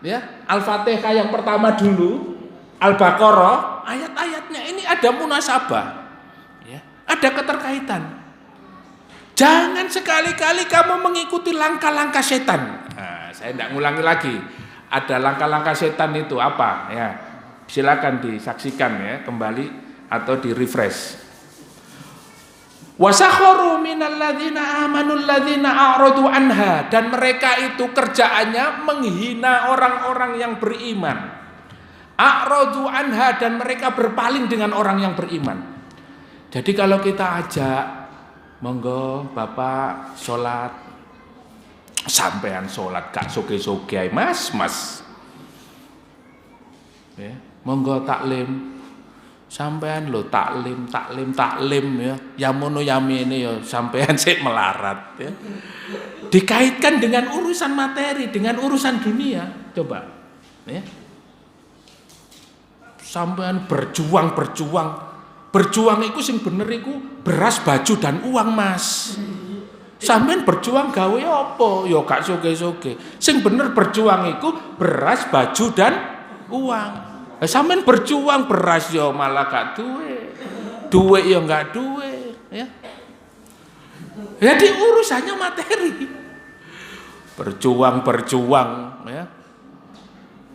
ya Al-Fatihah yang pertama dulu, Al-Baqarah, ayat-ayatnya ini ada munasabah. Ya, ada keterkaitan. Jangan sekali-kali kamu mengikuti langkah-langkah setan. Nah, saya tidak ngulangi lagi. Ada langkah-langkah setan itu apa? Ya, silakan disaksikan ya kembali atau di refresh. Wasakharu minalladzina amanu alladzina a'radu anha, dan mereka itu kerjaannya menghina orang-orang yang beriman. A'radu anha, dan mereka berpaling dengan orang yang beriman. Jadi kalau kita ajak, monggo Bapak sholat, sampean sholat gak soge-soge mas ya, monggo taklim, sampean lo taklim ya, yamono yamene ya sampean sik melarat ya. Dikaitkan dengan urusan materi, dengan urusan dunia, coba ya. Sampean berjuang iku sing bener iku beras, baju dan uang mas. Sampean berjuang gawe apa? Ya gak soge-soge. Sing bener berjuang iku beras, baju dan uang. Sampean berjuang beras ya malah gak duwe ya gak duwe ya. Jadi urusannya materi. Berjuang ya.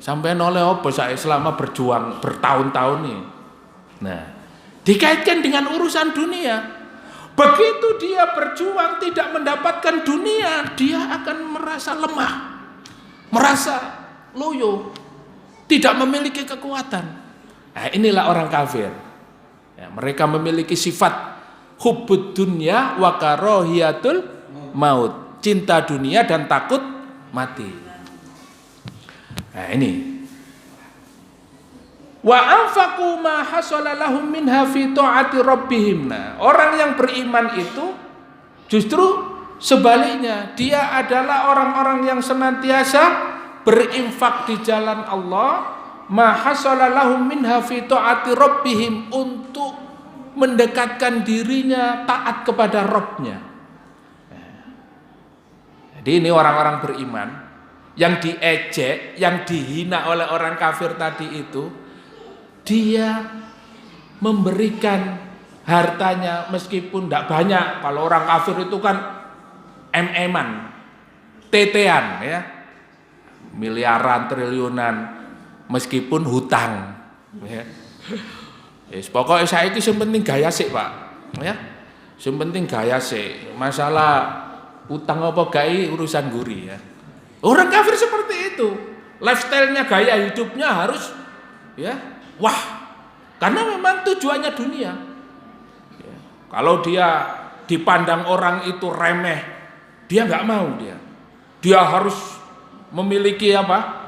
Sampean oleh apa saya selama berjuang bertahun-tahun nih. Nah, dikaitkan dengan urusan dunia. Begitu dia berjuang tidak mendapatkan dunia, dia akan merasa lemah, merasa loyo, tidak memiliki kekuatan. Nah, inilah orang kafir. Ya, mereka memiliki sifat hubbud dunya wa karahiyatul maut, cinta dunia dan takut mati. Nah, ini. Wa anfaqu ma hasala lahum minha fi ta'ati rabbihim. Nah, orang yang beriman itu justru sebaliknya, dia adalah orang-orang yang senantiasa berinfak di jalan Allah, ma hasala lahum minha fi ta'ati rabbihim, untuk mendekatkan dirinya taat kepada Rabb-nya. Jadi ini orang-orang beriman yang diejek, yang dihina oleh orang kafir tadi itu, dia memberikan hartanya meskipun tidak banyak. Kalau orang kafir itu kan em-eman, tetean ya, miliaran, triliunan, meskipun hutang ya. Pokoknya saya itu yang penting gaya sih Pak ya, yang penting gaya sih, masalah hutang apa gaya urusan guri ya. Orang kafir seperti itu, lifestyle-nya, gaya hidupnya harus ya, wah, karena memang tujuannya dunia ya. Kalau dia dipandang orang itu remeh, dia nggak mau, dia harus memiliki apa,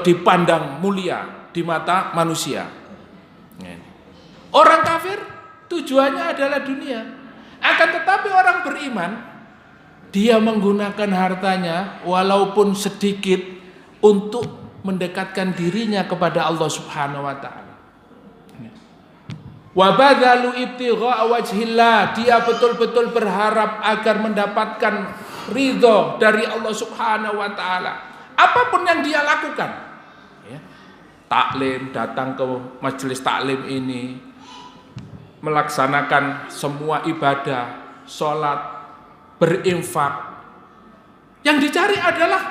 dipandang mulia di mata manusia. Orang kafir tujuannya adalah dunia. Akan tetapi orang beriman, dia menggunakan hartanya walaupun sedikit untuk mendekatkan dirinya kepada Allah Subhanahu wa taala. Wa badzalu ibtigha'a wajhillah, dia betul-betul berharap agar mendapatkan ridho dari Allah Subhanahu wa taala. Apapun yang dia lakukan. Ya. Taklim, datang ke majelis taklim ini, melaksanakan semua ibadah, sholat, berinfak, Yang dicari adalah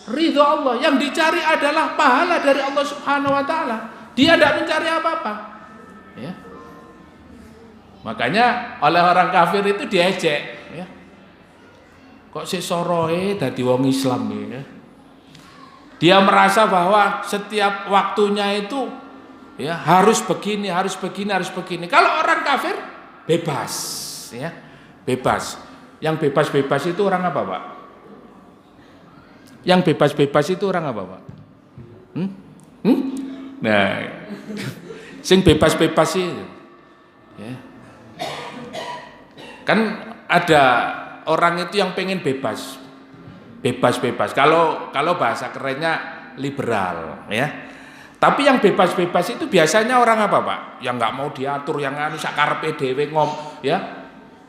ridho Allah, yang dicari adalah pahala dari Allah Subhanahu wa taala. Dia tidak mencari apa-apa. Ya. Makanya oleh orang kafir itu diejek, ya. Kok si soroe dadi wong Islam ya. Dia merasa bahwa setiap waktunya itu ya harus begini, harus begini, harus begini. Kalau orang kafir bebas, ya. Bebas. Yang bebas-bebas itu orang apa, Pak? Yang bebas-bebas itu orang apa, Pak? Nah, sing bebas-bebas sih, ya. Kan ada orang itu yang pengen bebas, bebas-bebas. Kalau bahasa kerennya liberal, ya. Tapi yang bebas-bebas itu biasanya orang apa, Pak? Yang nggak mau diatur, yang anu sakarepe dhewe ya,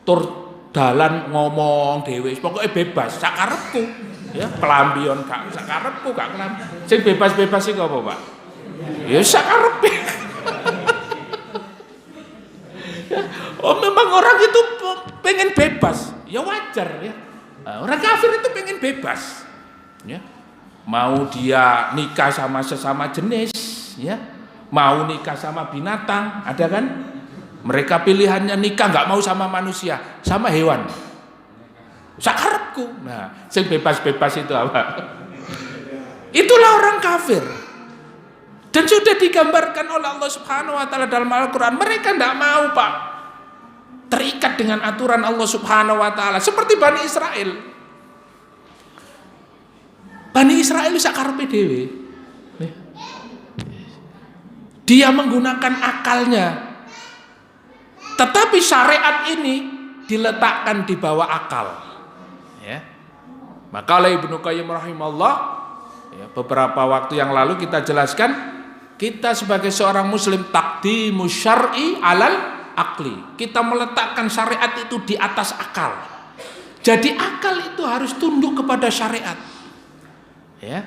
tur dalan ngomong dhewe, pokoknya bebas, sakarepku, ya, kelambion gak sakarepku, gak kelambi. Sing bebas-bebas iki apa, Pak? Ya sakarepe. Oh, memang orang itu pengen bebas, ya wajar ya. Orang kafir itu pengen bebas, ya. Mau dia nikah sama sesama jenis, ya. Mau nikah sama binatang, ada kan? Mereka pilihannya nikah nggak mau sama manusia, sama hewan. Sakarepku. Nah, sing bebas-bebas itu apa? Itulah orang kafir. Dan sudah digambarkan oleh Allah Subhanahu wa taala dalam Al-Qur'an, mereka tidak mau, Pak, terikat dengan aturan Allah Subhanahu wa taala seperti Bani Israel. Bani Israel sakarepe dhewe. Dia menggunakan akalnya. Tetapi syariat ini diletakkan di bawah akal. Ya. Maka oleh Ibnu Qayyim rahimahullah, ya, beberapa waktu yang lalu kita jelaskan, kita sebagai seorang muslim taqdimu syar'i alal akli. Kita meletakkan syariat itu di atas akal. Jadi akal itu harus tunduk kepada syariat. Ya.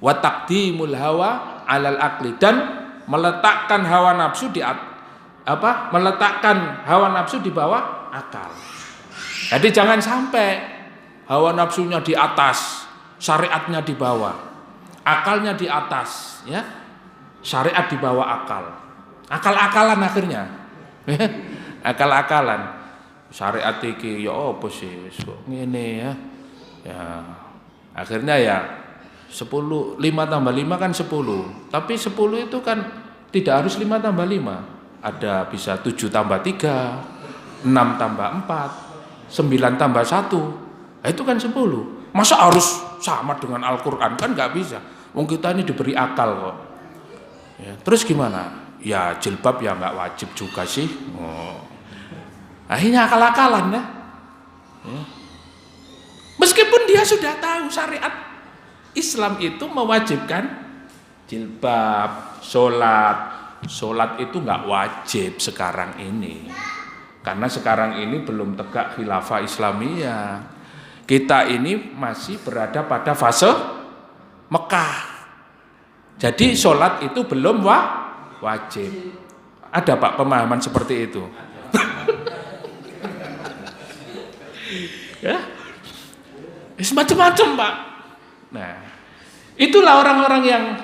Wa taqdimul hawa alal akli, dan meletakkan hawa nafsu meletakkan hawa nafsu di bawah akal. Jadi jangan sampai hawa nafsunya di atas, syariatnya di bawah, akalnya di atas, ya, syariat di bawah akal. Akal-akalan akhirnya, akal-akalan. Syariat iki ya apa sih, kok ngene ya, ya. Akhirnya ya 10, 5 tambah 5 kan 10. Tapi 10 itu kan tidak harus 5 tambah 5. Ada bisa 7 tambah 3, 6 tambah 4, 9 tambah 1. Nah, itu kan 10. Masa harus sama dengan Al-Quran? Kan nggak bisa. Wong kita ini diberi akal kok. Ya, terus gimana? Ya jilbab ya nggak wajib juga sih. Oh. Akhirnya akal-akalan ya. Ya. Meskipun dia sudah tahu syariat Islam itu mewajibkan jilbab, sholat itu nggak wajib sekarang ini, karena sekarang ini belum tegak khilafah Islamiyah. Kita ini masih berada pada fase Mekah, jadi sholat itu belum wajib. Ada, Pak, pemahaman seperti itu? Ya, macam-macam, Pak. Nah, itulah orang-orang yang,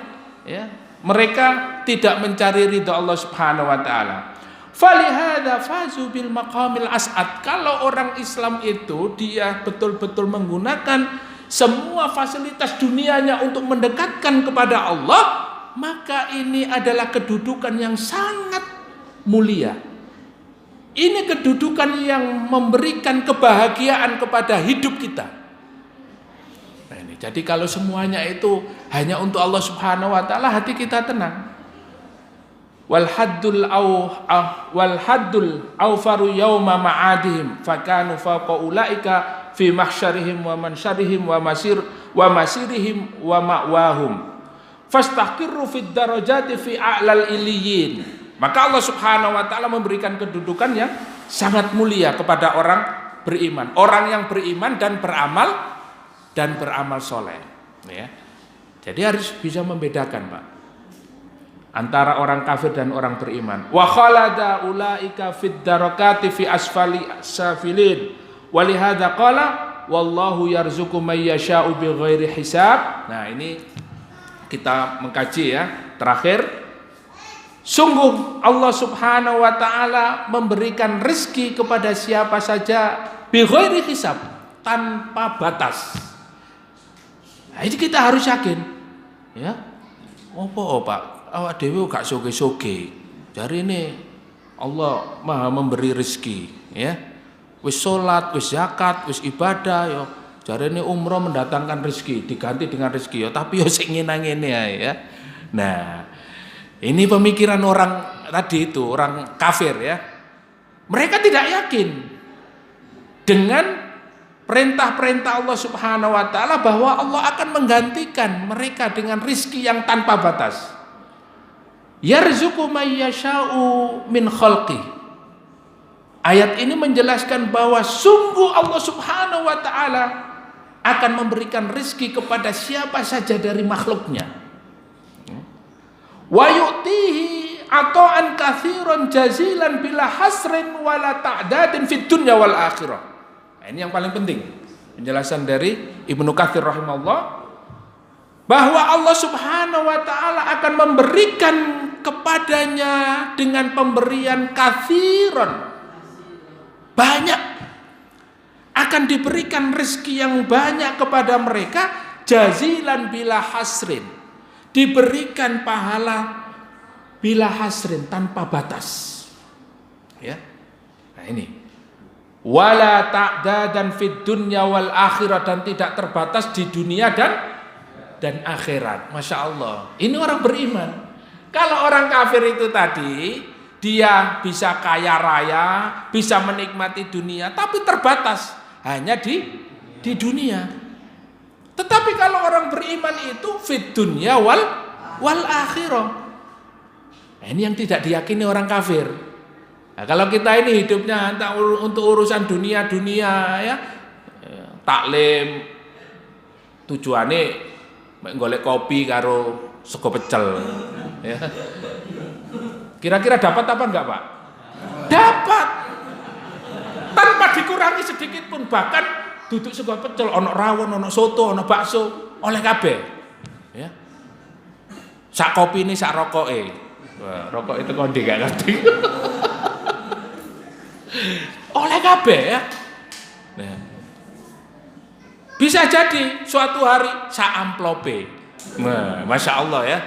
ya, mereka tidak mencari ridha Allah Subhanahu wa taala. Falihada fazu bil maqamil as'ad. Kalau orang Islam itu dia betul-betul menggunakan semua fasilitas dunianya untuk mendekatkan kepada Allah, maka ini adalah kedudukan yang sangat mulia. Ini kedudukan yang memberikan kebahagiaan kepada hidup kita. Nah, ini. Jadi kalau semuanya itu hanya untuk Allah Subhanahu wa taala, hati kita tenang. Wal haddul awfaru yauma ma'adihim fakanu fawqa ulaika fi mahsyarihim wa mansyarihim wa masirihim wa ma'wahum fastaqirru fid darajati fi a'lal iliyyin. Maka Allah Subhanahu wa taala memberikan kedudukan yang sangat mulia kepada orang beriman, orang yang beriman dan beramal soleh, ya. Jadi harus bisa membedakan, Pak, antara orang kafir dan orang beriman. Wa khalada ulaika fid darakati fi asfali safilin. Walihada qala wallahu yarzuqu may yasha'u bighairi hisab. Nah, ini kita mengkaji ya. Terakhir, sungguh Allah Subhanahu wa taala memberikan rezeki kepada siapa saja bighairi hisab, tanpa batas. Nah, ini kita harus yakin. Ya. Apa Pak? Awak dhewe gak soge-soge. Jari ini Allah Maha memberi rezeki, ya. Wis salat, wis zakat, wis ibadah ya. Jarene umroh mendatangkan rezeki, diganti dengan rezeki ya, tapi ya sing ngene-ngene ya. Nah, ini pemikiran orang tadi itu, orang kafir ya. Mereka tidak yakin dengan perintah-perintah Allah Subhanahu wa taala bahwa Allah akan menggantikan mereka dengan rezeki yang tanpa batas. Yarzuqu may yasha'u min khalqi. Ayat ini menjelaskan bahwa sungguh Allah Subhanahu wa taala akan memberikan rezeki kepada siapa saja dari makhluknya. Wa yu'tihi ata'an katsiran jazilan bila hasrin wala ta'dadin fid dunya wal akhirah. Nah, ini yang paling penting. Penjelasan dari Ibnu Katsir rahimahullah bahwa Allah Subhanahu wa taala akan memberikan kepadanya dengan pemberian katsiran, banyak, akan diberikan rezeki yang banyak kepada mereka, jazilan bila hasrin, diberikan pahala bila hasrin, tanpa batas. Ya. Nah, ini wala ta'dadan fid dunya wal akhirah, dan tidak terbatas di dunia dan akhirat. Masya Allah, ini orang beriman. Kalau orang kafir itu tadi, dia bisa kaya raya, bisa menikmati dunia, tapi terbatas hanya di dunia. Tetapi kalau orang beriman itu fid dunya wal akhirah. Nah, ini yang tidak diyakini orang kafir. Nah, kalau kita ini hidupnya untuk urusan dunia ya, taklim, tujuannya golek kopi karo sego pecel, ya. Kira-kira dapat apa enggak, Pak? Dapat. Tanpa dikurangi sedikit pun, bahkan duduk sego pecel, ono rawon, ono soto, ono bakso, oleh kabeh. Ya. Sak kopi ini sak rokoke. Wah, rokok itu kondi gak ngerti. Oleh kabeh ya. Nah. Bisa jadi suatu hari sak amplope. Nah, Masya Allah ya.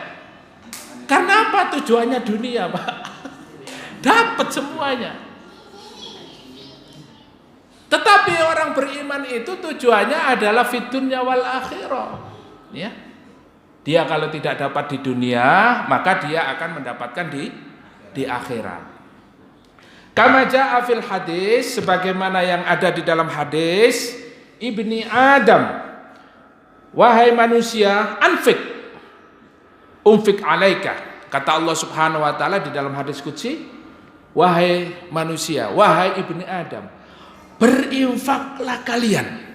Karena apa? Tujuannya dunia, Pak. Dapat semuanya. Tetapi orang beriman itu tujuannya adalah fid dunya wal akhirah. Ya. Dia kalau tidak dapat di dunia, maka dia akan mendapatkan di akhirat. Kama jaa fil hadis, sebagaimana yang ada di dalam hadis, Ibni Adam, wahai manusia, anfik alaika, kata Allah Subhanahu wa taala di dalam hadis qudsi, wahai manusia, wahai Ibni Adam, berinfaklah kalian.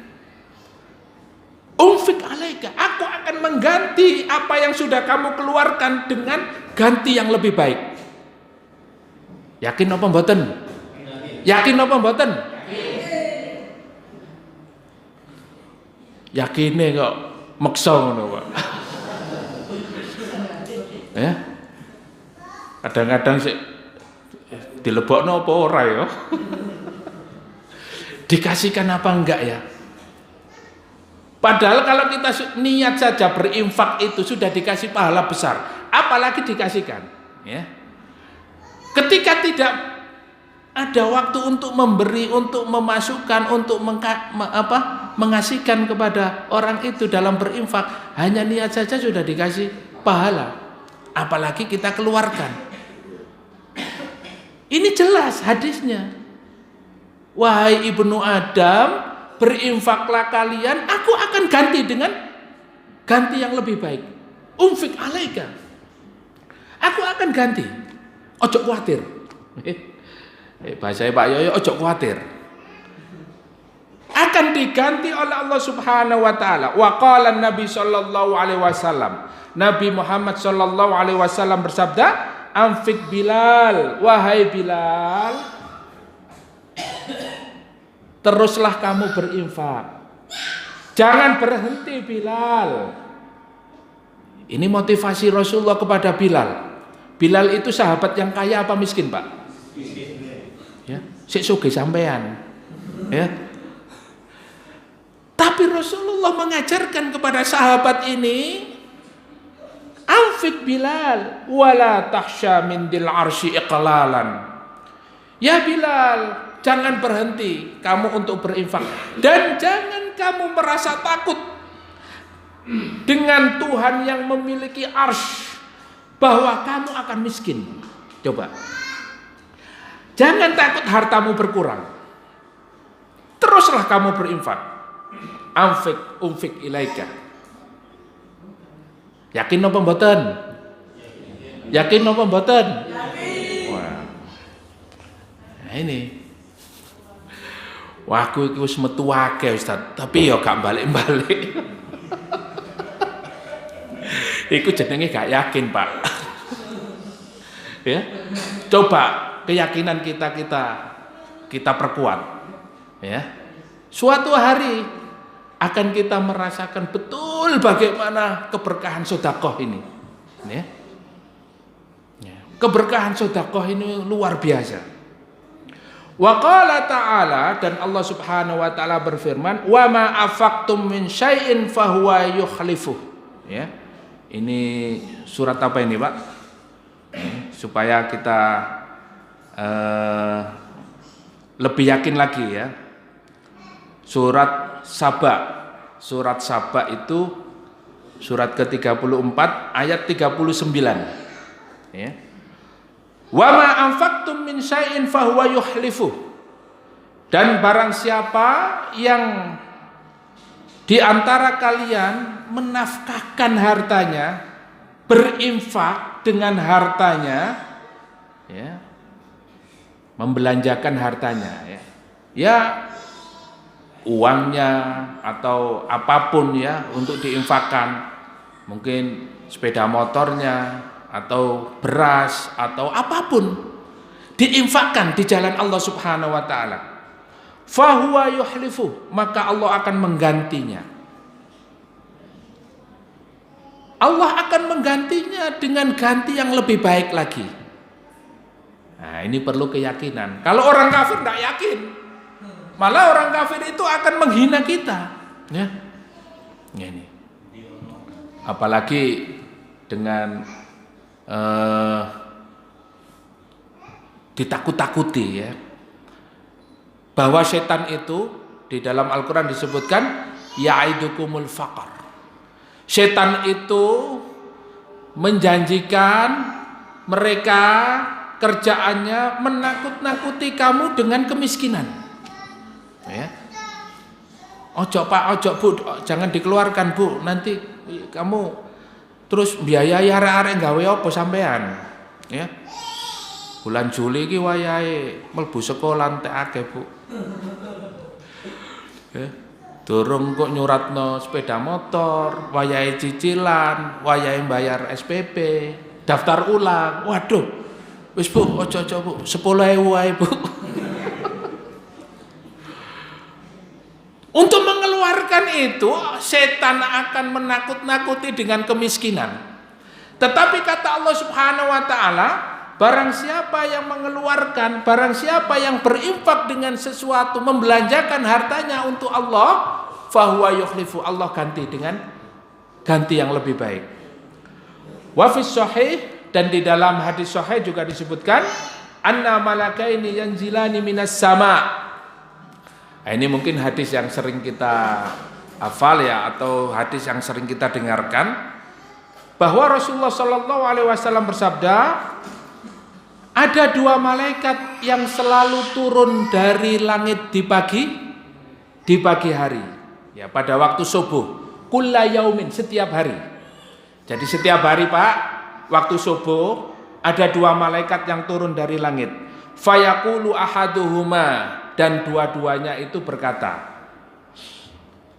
Unfik alaika, aku akan mengganti apa yang sudah kamu keluarkan dengan ganti yang lebih baik. Yakin apa mboten? Yakin apa mboten? Yakine kok meksa ngono, Pak. Ya. Kadang-kadang sik dilebokno apa ora ya? Dikasihkan apa enggak ya? Padahal kalau kita niat saja berinfak itu sudah dikasih pahala besar, apalagi dikasihkan, ya. Ketika tidak ada waktu untuk memberi, untuk memasukkan, untuk mengasihkan kepada orang itu dalam berinfak, hanya niat saja sudah dikasih pahala, apalagi kita keluarkan. Ini jelas hadisnya. Wahai Ibnu Adam, berinfaklah kalian, aku akan ganti dengan ganti yang lebih baik. Unfik alaika, aku akan ganti. Ojo khawatir. Bahasa Pak Yoyo, ojo khawatir. Akan diganti oleh Allah Subhanahu wa taala. Wa qala Nabi sallallahu alaihi wasallam. Nabi Muhammad sallallahu alaihi wasallam bersabda, "Anfik Bilal, wahai Bilal, teruslah kamu berinfak." Jangan berhenti Bilal. Ini motivasi Rasulullah kepada Bilal. Bilal itu sahabat yang kaya apa miskin, Pak? Ya, sik sugih sampean. Ya. Tapi Rasulullah mengajarkan kepada sahabat ini, anfik Bilal wala tahsya min dil arsy iqlalan. Ya Bilal, jangan berhenti kamu untuk berinfak dan jangan kamu merasa takut dengan Tuhan yang memiliki arsy bahwa kamu akan miskin. Coba. Jangan takut hartamu berkurang. Teruslah kamu berinfak. Umfik ilaika. Yakin napa mboten? Yakin napa mboten? Wah. Nah ini. Wah, aku iki wis metu akeh Ustaz, tapi ya gak balik-balik. Iku jenenge gak yakin, Pak. Ya. Coba keyakinan kita perkuat. Ya. Suatu hari akan kita merasakan betul bagaimana keberkahan sedekah ini. Ya. Ya. Keberkahan sedekah ini luar biasa. Wa qala ta'ala, dan Allah Subhanahu wa taala berfirman, "Wa ma afaqtum min syai'in fahuwa yukhlifuh." Ya. Ini surat apa ini, Pak? Supaya kita lebih yakin lagi ya. Surat Saba. Surat Saba itu surat ke-34 ayat 39. Ya. Wa ma anfaqtum min syai'in fahuwa yukhlifuh. Dan barang siapa yang di antara kalian menafkahkan hartanya, berinfak dengan hartanya, ya, membelanjakan hartanya, ya, uangnya atau apapun ya untuk diinfakkan, mungkin sepeda motornya atau beras atau apapun, diinfakkan di jalan Allah Subhanahu wa taala. Fahuwa yuhlifu, maka Allah akan menggantinya. Allah akan menggantinya dengan ganti yang lebih baik lagi. Nah, ini perlu keyakinan. Kalau orang kafir tidak yakin, malah orang kafir itu akan menghina kita. Ya, ini. Apalagi dengan ditakut-takuti ya. Bahwa setan itu di dalam Al-Quran disebutkan ya'idukumul faqar. Setan itu menjanjikan mereka kerjaannya menakut-nakuti kamu dengan kemiskinan. Ya. Ojo Pak, ojo Bu, jangan dikeluarkan Bu, nanti kamu terus biayai arek-arek gawe apa sampean. Ya. Bulan Juli iki wayahe mlebu sekolah entek akeh Bu. Ya. Durung kok nyuratno sepeda motor, wayahe cicilan, wayahe bayar SPP, daftar ulang. Waduh. Wis Bu, ojo Bu, 10.000 wae Bu. Untuk mengeluarkan itu, setan akan menakut-nakuti dengan kemiskinan. Tetapi kata Allah Subhanahu wa taala, barang siapa yang mengeluarkan, barang siapa yang berinfak dengan sesuatu, membelanjakan hartanya untuk Allah, fahuwa yukhlifu, Allah ganti dengan ganti yang lebih baik. Wa fis sahih, dan di dalam hadis sahih juga disebutkan, anna malakaini yanzilani minas sama. Nah, ini mungkin hadis yang sering kita hafal ya, atau hadis yang sering kita dengarkan, bahwa Rasulullah Shallallahu Alaihi Wasallam bersabda, ada dua malaikat yang selalu turun dari langit di pagi hari, ya, pada waktu subuh, kulla yaumin, setiap hari. Jadi setiap hari Pak, waktu subuh ada dua malaikat yang turun dari langit. Fayaqulu ahaduhuma, dan dua-duanya itu berkata,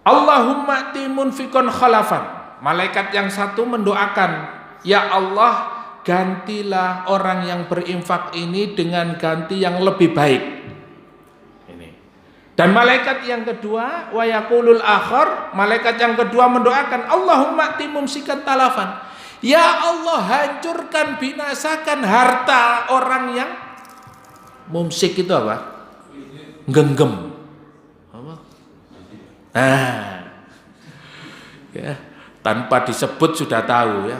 Allahumma timun fikon khalafan. Malaikat yang satu mendoakan, ya Allah, gantilah orang yang berinfak ini dengan ganti yang lebih baik. Ini. Dan malaikat yang kedua, wa yaqulul akhar, malaikat yang kedua mendoakan, Allahumma ati mumsikan talafan. Ya Allah, hancurkan, binasakan harta orang yang mumsik itu apa? Genggam. Apa? Nah, ya, tanpa disebut sudah tahu ya.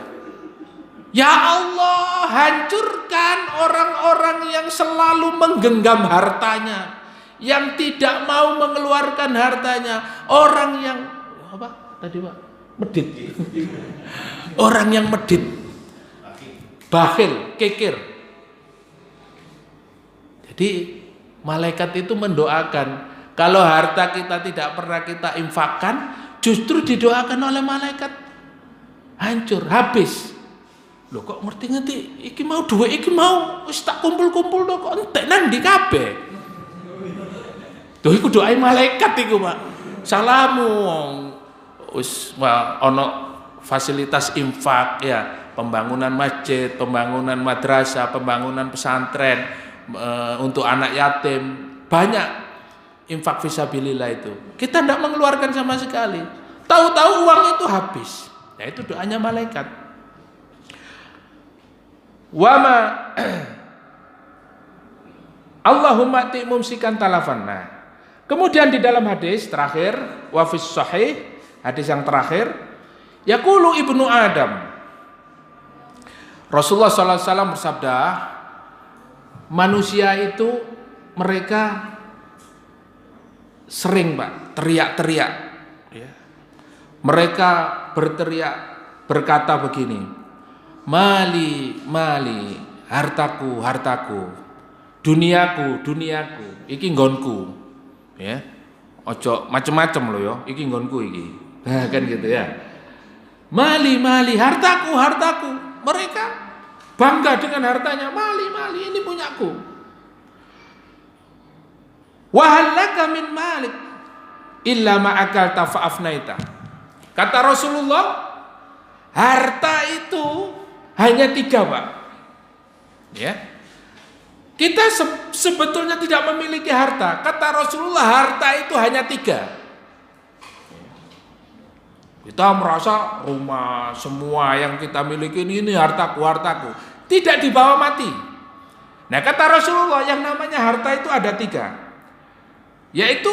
Ya Allah, hancurkan orang-orang yang selalu menggenggam hartanya, yang tidak mau mengeluarkan hartanya, orang yang apa tadi Pak? Medit. Orang yang medit, bakhil, kikir. Jadi malaikat itu mendoakan, kalau harta kita tidak pernah kita infakkan, justru didoakan oleh malaikat hancur, habis. Loh kok ngerti-ngerti, iki mau duit, iki mau wis tak kumpul-kumpul kok entek nang ndi kabeh. Tuh iku doain malaikat iku, Pak. Salamu wis ono fasilitas infak ya, pembangunan masjid, pembangunan madrasah, pembangunan pesantren untuk anak yatim, banyak infak fisabilillah itu. Kita tidak mengeluarkan sama sekali. Tahu-tahu uang itu habis. Ya itu doanya malaikat. Wama Allahumma ati mumsikan talafan. Nah, kemudian di dalam hadis terakhir, wa fis sahih, hadis yang terakhir, yaqulu ibnu Adam, Rasulullah sallallahu alaihi wasallam bersabda, manusia itu mereka sering Pak teriak-teriak ya. Mereka berteriak berkata begini, mali, mali, hartaku, hartaku, duniaku, duniaku, iki nggonku, ya, ojo macem-macem loh yo, iki nggonku iki, nah, kan gitu ya. Mali, mali, hartaku, hartaku, mereka bangga dengan hartanya, mali, mali, ini punyaku. Wahallaka min malik, illa ma'akalta fa'afnaita. Kata Rasulullah, harta itu hanya 3 Pak. Ya. Kita sebetulnya tidak memiliki harta. Kata Rasulullah, harta itu hanya 3. Kita merasa rumah semua yang kita miliki ini hartaku, hartaku. Tidak dibawa mati. Nah kata Rasulullah, yang namanya harta itu ada 3. Yaitu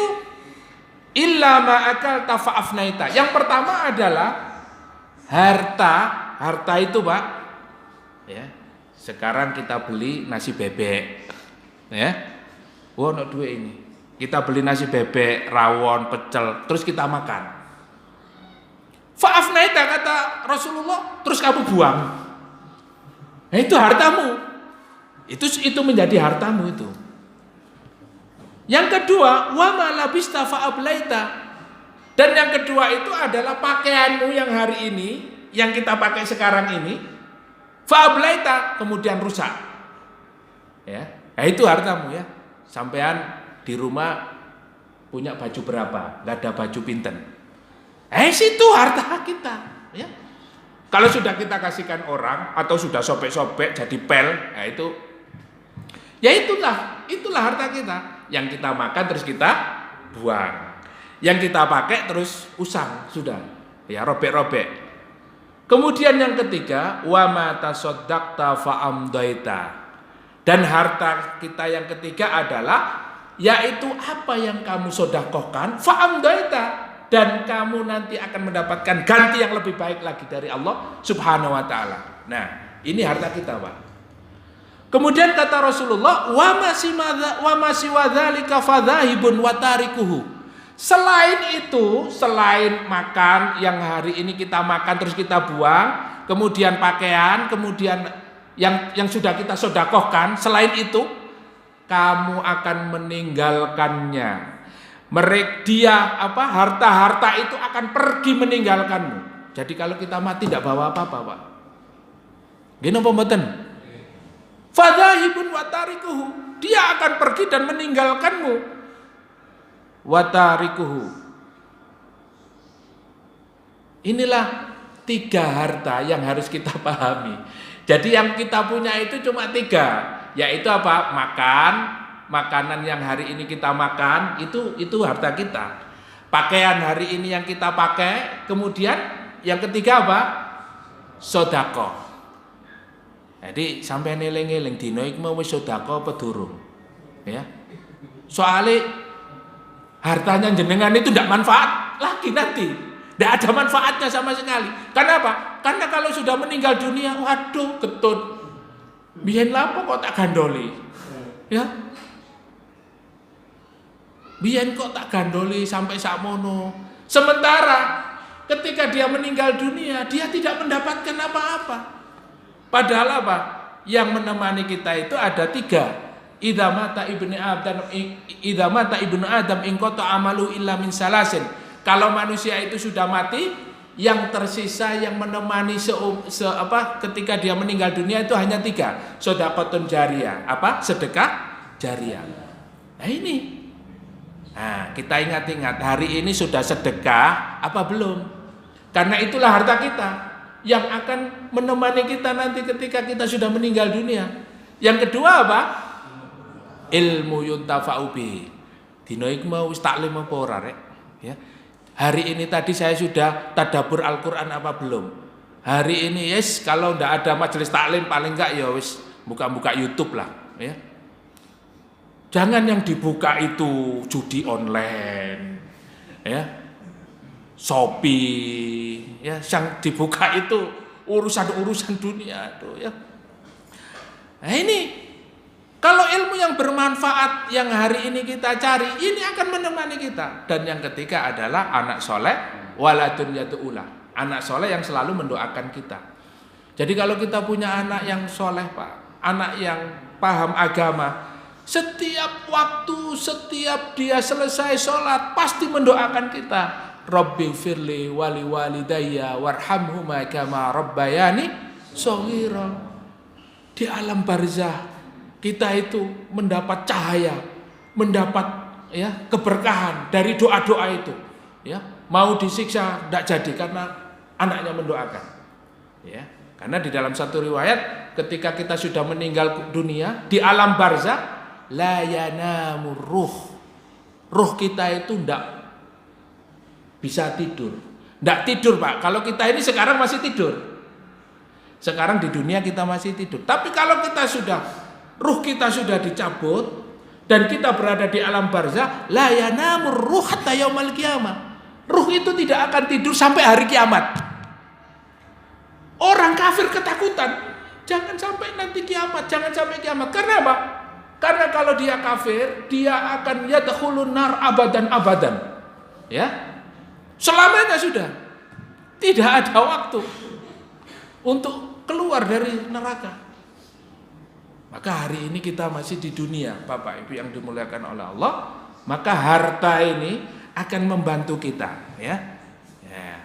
illa ma'akalta fa'afnaita. Yang pertama adalah harta itu Pak. Ya, sekarang kita beli nasi bebek, ya, wah no duit ini, kita beli nasi bebek, rawon, pecel, terus kita makan. Fa'afnaita kata Rasulullah, terus kamu buang. Nah, itu hartamu, itu menjadi hartamu itu. Yang kedua, wa ma labista fa'ablaita, dan yang kedua itu adalah pakaianmu yang hari ini, yang kita pakai sekarang ini. Fa'ablaita, kemudian rusak. Ya, nah itu hartamu ya. Sampean di rumah punya baju berapa? Gak ada baju pinten. Situ harta kita. Ya. Kalau sudah kita kasihkan orang atau sudah sobek-sobek jadi pel, nah itu, ya itulah harta kita. Yang kita makan terus kita buang. Yang kita pakai terus usang sudah. Ya robek-robek. Kemudian yang ketiga, wa ma tasaddaqta fa amdaita. Dan harta kita yang ketiga adalah yaitu apa yang kamu sedekahkan fa amdaita, dan kamu nanti akan mendapatkan ganti yang lebih baik lagi dari Allah Subhanahu wa taala. Nah, ini harta kita, Pak. Kemudian kata Rasulullah, wa masi wadzalika fadzahibun wa tarikuhu. Selain itu, selain makan yang hari ini kita makan terus kita buang, kemudian pakaian, kemudian yang sudah kita sedekahkan, selain itu kamu akan meninggalkannya. Harta-harta itu akan pergi meninggalkanmu. Jadi kalau kita mati tidak bawa apa-apa, Pak. Gini apa mboten? Fadzahibun wa tarikuhu. Dia akan pergi dan meninggalkanmu. Watarikuhu. Inilah 3 harta yang harus kita pahami. Jadi yang kita punya itu cuma 3, yaitu apa? Makan, makanan yang hari ini kita makan itu harta kita. Pakaian hari ini yang kita pakai, kemudian yang ketiga apa? Sedekah. Jadi sampai eling-eling dina iki mau wis sedekah apa durung? Ya. Soalnya hartanya jenengan itu tidak manfaat lagi nanti. Tidak ada manfaatnya sama sekali. Karena apa? Karena kalau sudah meninggal dunia, waduh ketut. Biyen lapo kok tak gandoli. Ya. Biyen kok tak gandoli sampai sakmono. Sementara ketika dia meninggal dunia, dia tidak mendapatkan apa-apa. Padahal apa? Yang menemani kita itu ada 3. Idza mata ibnu Adam in qata amalu illa min salasin. Kalau manusia itu sudah mati, yang tersisa yang menemani ketika dia meninggal dunia itu hanya 3. Shadaqatun jariyah. Apa? Sedekah jariyah. Nah ini. Nah, kita ingat-ingat hari ini sudah sedekah apa belum? Karena itulah harta kita yang akan menemani kita nanti ketika kita sudah meninggal dunia. Yang kedua apa? Ilmu yuntafa'u bihi. Dina iki mau wis taklim apa ora rek? Ya. Hari ini tadi saya sudah tadabbur Al-Qur'an apa belum? Hari ini yes, kalau ndak ada majelis taklim paling enggak ya wis buka-buka YouTube lah, ya. Jangan yang dibuka itu judi online, ya, Shopee, ya, yang dibuka itu urusan-urusan dunia tuh, ya. Nah ini, kalau ilmu yang bermanfaat yang hari ini kita cari, ini akan menemani kita. Dan yang ketiga adalah anak soleh, waladun yatu'ulah, anak soleh yang selalu mendoakan kita. Jadi kalau kita punya anak yang soleh Pak, anak yang paham agama, setiap waktu, setiap dia selesai sholat pasti mendoakan kita. Rabbi firli wali walidayya warhamhuma kama rabbayani shaghira. Di alam barzah kita itu mendapat cahaya, mendapat ya keberkahan dari doa-doa itu. Ya, mau disiksa tidak jadi karena anaknya mendoakan. Ya, karena di dalam satu riwayat ketika kita sudah meninggal dunia di alam barzah la yanamur ruh kita itu ndak bisa tidur, ndak tidur Pak. Kalau kita ini sekarang masih tidur, sekarang di dunia kita masih tidur. Tapi kalau kita sudah ruh kita sudah dicabut dan kita berada di alam barzah, la yanamur ruh hatta yaumal qiyamah. Ruh itu tidak akan tidur sampai hari kiamat. Orang kafir ketakutan, jangan sampai nanti kiamat, jangan sampai kiamat. Karena apa? Karena kalau dia kafir, dia akan yadkhulun nar abadan. Ya. Selamanya sudah. Tidak ada waktu untuk keluar dari neraka. Maka hari ini kita masih di dunia, Bapak Ibu yang dimuliakan oleh Allah, maka harta ini akan membantu kita, ya. Ya.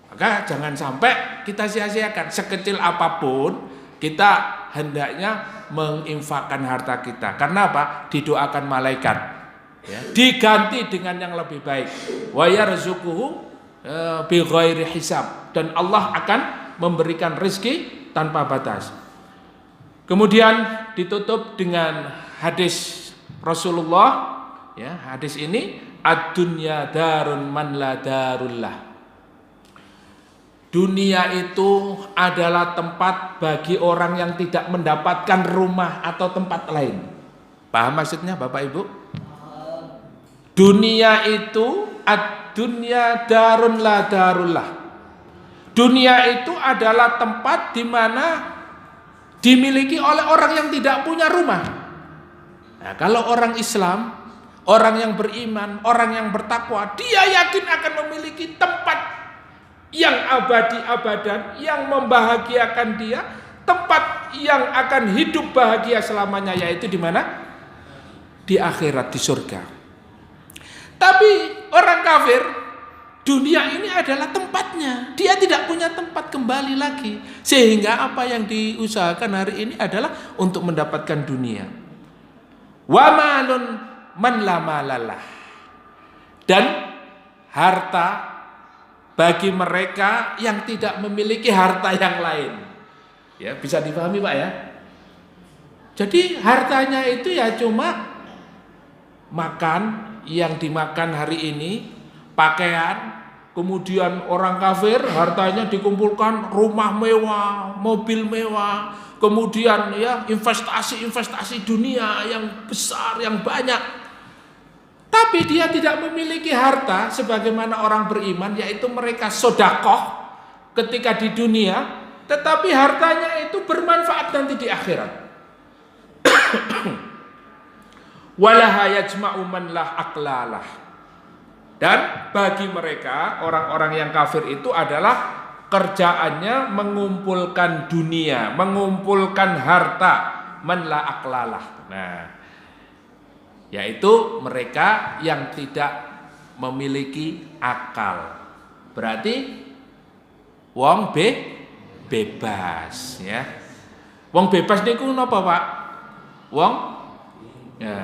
Maka jangan sampai kita sia-siakan. Sekecil apapun kita hendaknya menginfakkan harta kita. Karena apa? Didoakan malaikat, ya, diganti dengan yang lebih baik. Wa yarzuquhu bighairi hisab, dan Allah akan memberikan rezeki tanpa batas. Kemudian ditutup dengan hadis Rasulullah, ya, hadis ini ad-dunya darun man la darullah. Dunia itu adalah tempat bagi orang yang tidak mendapatkan rumah atau tempat lain. Paham maksudnya Bapak Ibu? Dunia itu ad-dunya darun la darullah. Dunia itu adalah tempat di mana dimiliki oleh orang yang tidak punya rumah. Nah, kalau orang Islam, orang yang beriman, orang yang bertakwa, dia yakin akan memiliki tempat yang abadi abadan, yang membahagiakan dia, tempat yang akan hidup bahagia selamanya, yaitu di mana? Di akhirat, di surga. Tapi orang kafir, dunia ini adalah tempatnya. Dia tidak punya tempat kembali lagi. Sehingga apa yang diusahakan hari ini adalah untuk mendapatkan dunia. Wa malun man la malalah. Dan harta bagi mereka yang tidak memiliki harta yang lain. Ya, bisa dipahami Pak ya. Jadi hartanya itu ya cuma makan yang dimakan hari ini, pakaian. Kemudian orang kafir hartanya dikumpulkan, rumah mewah, mobil mewah, kemudian ya investasi dunia yang besar, yang banyak. Tapi dia tidak memiliki harta sebagaimana orang beriman, yaitu mereka sedekah ketika di dunia, tetapi hartanya itu bermanfaat nanti di akhirat. Walaha yajma'u man la aqlalah. Dan bagi mereka orang-orang yang kafir itu adalah kerjaannya mengumpulkan dunia, mengumpulkan harta, man la aqlalah. Nah, yaitu mereka yang tidak memiliki akal. Berarti wong bebas ya. Wong bebas niku napa, Pak? Wong ya.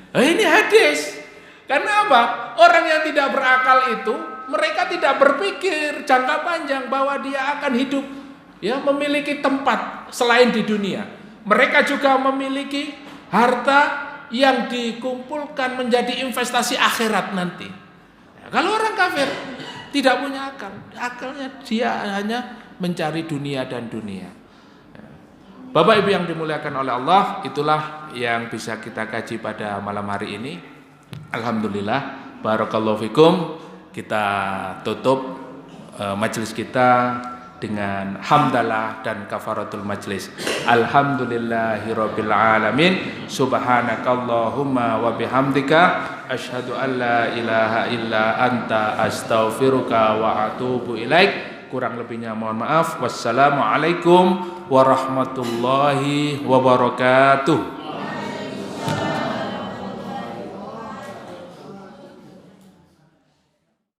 Ini hadis. Karena apa? Orang yang tidak berakal itu mereka tidak berpikir jangka panjang bahwa dia akan hidup ya, memiliki tempat selain di dunia. Mereka juga memiliki harta yang dikumpulkan menjadi investasi akhirat nanti. Ya, kalau orang kafir tidak punya akal, akalnya dia hanya mencari dunia dan dunia. Bapak Ibu yang dimuliakan oleh Allah, itulah yang bisa kita kaji pada malam hari ini. Alhamdulillah, barakallahu fikum. Kita tutup majelis kita dengan hamdalah dan kafaratul majlis. Alhamdulillahirabbil alamin. Subhanakallahumma wa bihamdika asyhadu an la ilaha illa anta astaghfiruka wa atubu ilaik. Kurang lebihnya mohon maaf. Wassalamualaikum warahmatullahi wabarakatuh.